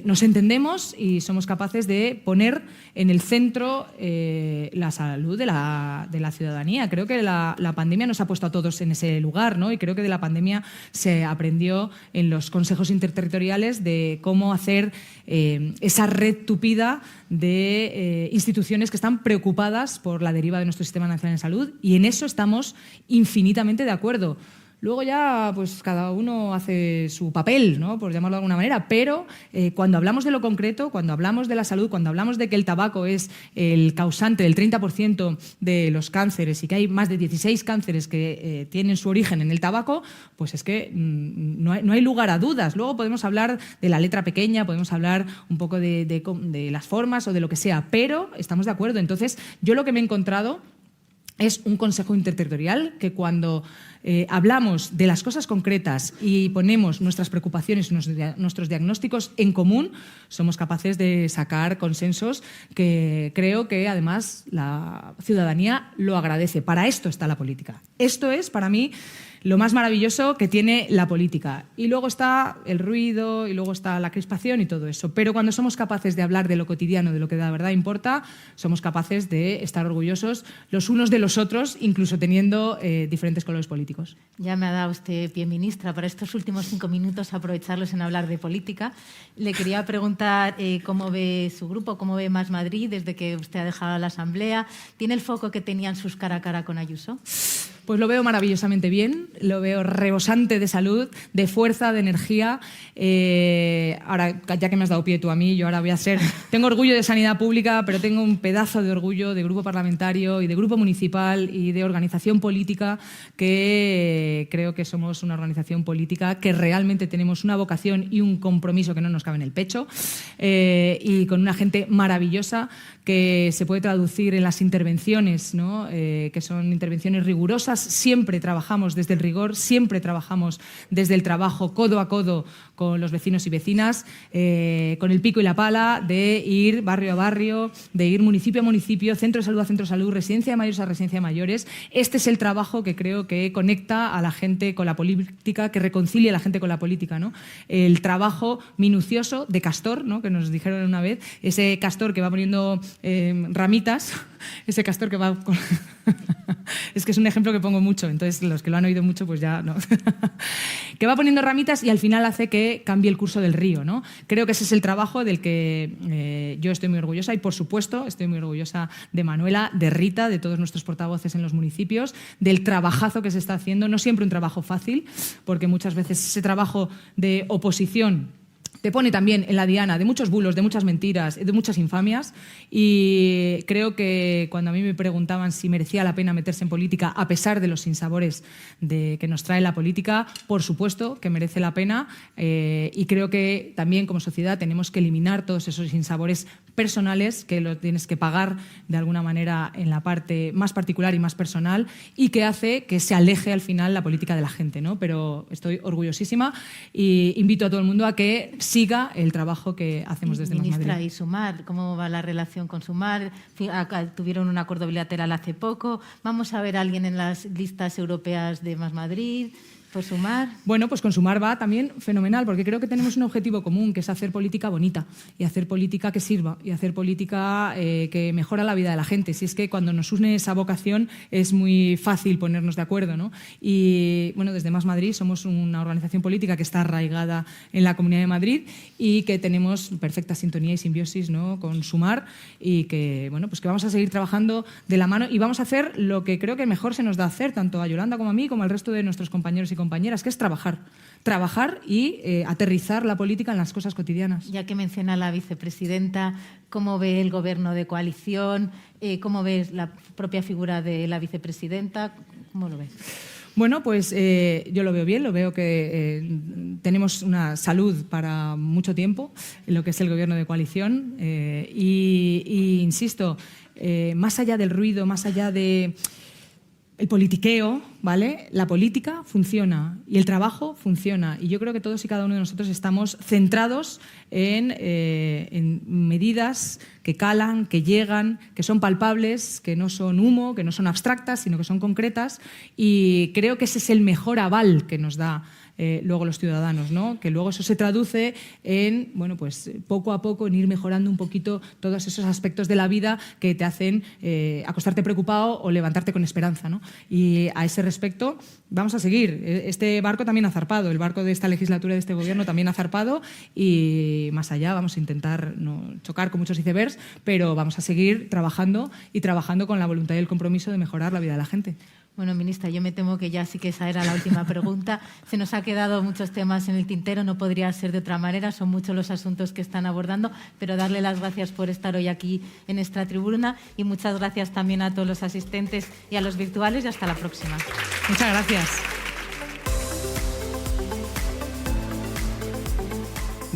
nos entendemos y somos capaces de poner en el centro la salud de la ciudadanía. Creo que la pandemia nos ha puesto a todos en ese lugar, ¿no? Y creo que de la pandemia se aprendió en los consejos interterritoriales de cómo hacer esa red tupida de instituciones que están preocupadas por la deriva de nuestro Sistema Nacional de Salud, y en eso estamos infinitamente de acuerdo. Luego ya pues cada uno hace su papel, ¿no?, por llamarlo de alguna manera, pero cuando hablamos de lo concreto, cuando hablamos de la salud, cuando hablamos de que el tabaco es el causante del 30% de los cánceres y que hay más de 16 cánceres que tienen su origen en el tabaco, pues es que no hay lugar a dudas. Luego podemos hablar de la letra pequeña, podemos hablar un poco de las formas o de lo que sea, pero estamos de acuerdo. Entonces, yo lo que me he encontrado es un consejo interterritorial que cuando hablamos de las cosas concretas y ponemos nuestras preocupaciones y nuestros diagnósticos en común, somos capaces de sacar consensos que creo que además la ciudadanía lo agradece. Para esto está la política. Esto es, para mí, lo más maravilloso que tiene la política. Y luego está el ruido, y luego está la crispación y todo eso. Pero cuando somos capaces de hablar de lo cotidiano, de lo que de verdad importa, somos capaces de estar orgullosos los unos de los otros, incluso teniendo diferentes colores políticos. Ya me ha dado usted pie, ministra, para estos últimos 5 minutos aprovecharlos en hablar de política. Le quería preguntar cómo ve su grupo, cómo ve Más Madrid desde que usted ha dejado la Asamblea. ¿Tiene el foco que tenían sus cara a cara con Ayuso? Pues lo veo maravillosamente bien, lo veo rebosante de salud, de fuerza, de energía. Ahora, ya que me has dado pie tú a mí, yo ahora voy a ser... Tengo orgullo de sanidad pública, pero tengo un pedazo de orgullo de grupo parlamentario y de grupo municipal y de organización política, que creo que somos una organización política que realmente tenemos una vocación y un compromiso que no nos cabe en el pecho, y con una gente maravillosa que se puede traducir en las intervenciones, ¿no?, que son intervenciones rigurosas. Siempre trabajamos desde el rigor, siempre trabajamos desde el trabajo codo a codo con los vecinos y vecinas, con el pico y la pala, de ir barrio a barrio, de ir municipio a municipio, centro de salud a centro de salud, residencia de mayores a residencia de mayores. Este es el trabajo que creo que conecta a la gente con la política, que reconcilia a la gente con la política, ¿no? El trabajo minucioso de Castor, ¿no?, que nos dijeron una vez, ese Castor que va poniendo ramitas, ese Castor que va... Es que es un ejemplo que pongo mucho, entonces los que lo han oído mucho pues ya no. Que va poniendo ramitas y al final hace que cambie el curso del río, ¿no? Creo que ese es el trabajo del que yo estoy muy orgullosa y, por supuesto, estoy muy orgullosa de Manuela, de Rita, de todos nuestros portavoces en los municipios, del trabajazo que se está haciendo. No siempre un trabajo fácil, porque muchas veces ese trabajo de oposición te pone también en la diana de muchos bulos, de muchas mentiras, de muchas infamias, y creo que cuando a mí me preguntaban si merecía la pena meterse en política a pesar de los sinsabores que nos trae la política, por supuesto que merece la pena, y creo que también como sociedad tenemos que eliminar todos esos sinsabores personales que lo tienes que pagar de alguna manera en la parte más particular y más personal, y que hace que se aleje al final la política de la gente, ¿no? Pero estoy orgullosísima y invito a todo el mundo a que siga el trabajo que hacemos desde Más Madrid. Ministra, y Sumar, ¿cómo va la relación con Sumar? Tuvieron un acuerdo bilateral hace poco. ¿Vamos a ver a alguien en las listas europeas de Más Madrid? ¿Por Sumar? Bueno, pues con Sumar va también fenomenal, porque creo que tenemos un objetivo común, que es hacer política bonita y hacer política que sirva y hacer política que mejora la vida de la gente. Si es que cuando nos une esa vocación es muy fácil ponernos de acuerdo, ¿no? Y bueno, desde Más Madrid somos una organización política que está arraigada en la Comunidad de Madrid y que tenemos perfecta sintonía y simbiosis, ¿no?, con Sumar, y que, bueno, pues que vamos a seguir trabajando de la mano y vamos a hacer lo que creo que mejor se nos da hacer, tanto a Yolanda como a mí, como al resto de nuestros compañeros y compañeras, que es trabajar y aterrizar la política en las cosas cotidianas. Ya que menciona la vicepresidenta, ¿cómo ve el gobierno de coalición? ¿Cómo ves la propia figura de la vicepresidenta? ¿Cómo lo ves? Bueno, pues yo lo veo bien, lo veo que tenemos una salud para mucho tiempo en lo que es el gobierno de coalición y insisto, más allá del ruido, más allá de el politiqueo, ¿vale? La política funciona y el trabajo funciona. Y yo creo que todos y cada uno de nosotros estamos centrados en medidas que calan, que llegan, que son palpables, que no son humo, que no son abstractas, sino que son concretas. Y creo que ese es el mejor aval que nos da luego los ciudadanos, ¿no? Que luego eso se traduce en, bueno, pues poco a poco en ir mejorando un poquito todos esos aspectos de la vida que te hacen acostarte preocupado o levantarte con esperanza, ¿no? Y a ese respecto vamos a seguir. Este barco también ha zarpado, el barco de esta legislatura y de este gobierno también ha zarpado y más allá vamos a intentar no chocar con muchos icebergs, pero vamos a seguir trabajando y trabajando con la voluntad y el compromiso de mejorar la vida de la gente. Bueno, ministra, yo me temo que ya sí que esa era la última pregunta. Se nos ha quedado muchos temas en el tintero, no podría ser de otra manera, son muchos los asuntos que están abordando, pero darle las gracias por estar hoy aquí en esta tribuna y muchas gracias también a todos los asistentes y a los virtuales y hasta la próxima. Muchas gracias.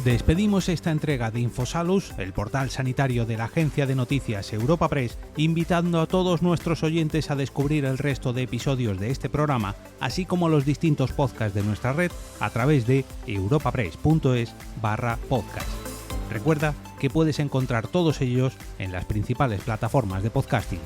Despedimos esta entrega de Infosalus, el portal sanitario de la agencia de noticias Europa Press, invitando a todos nuestros oyentes a descubrir el resto de episodios de este programa, así como los distintos podcasts de nuestra red a través de europapress.es/podcast. Recuerda que puedes encontrar todos ellos en las principales plataformas de podcasting.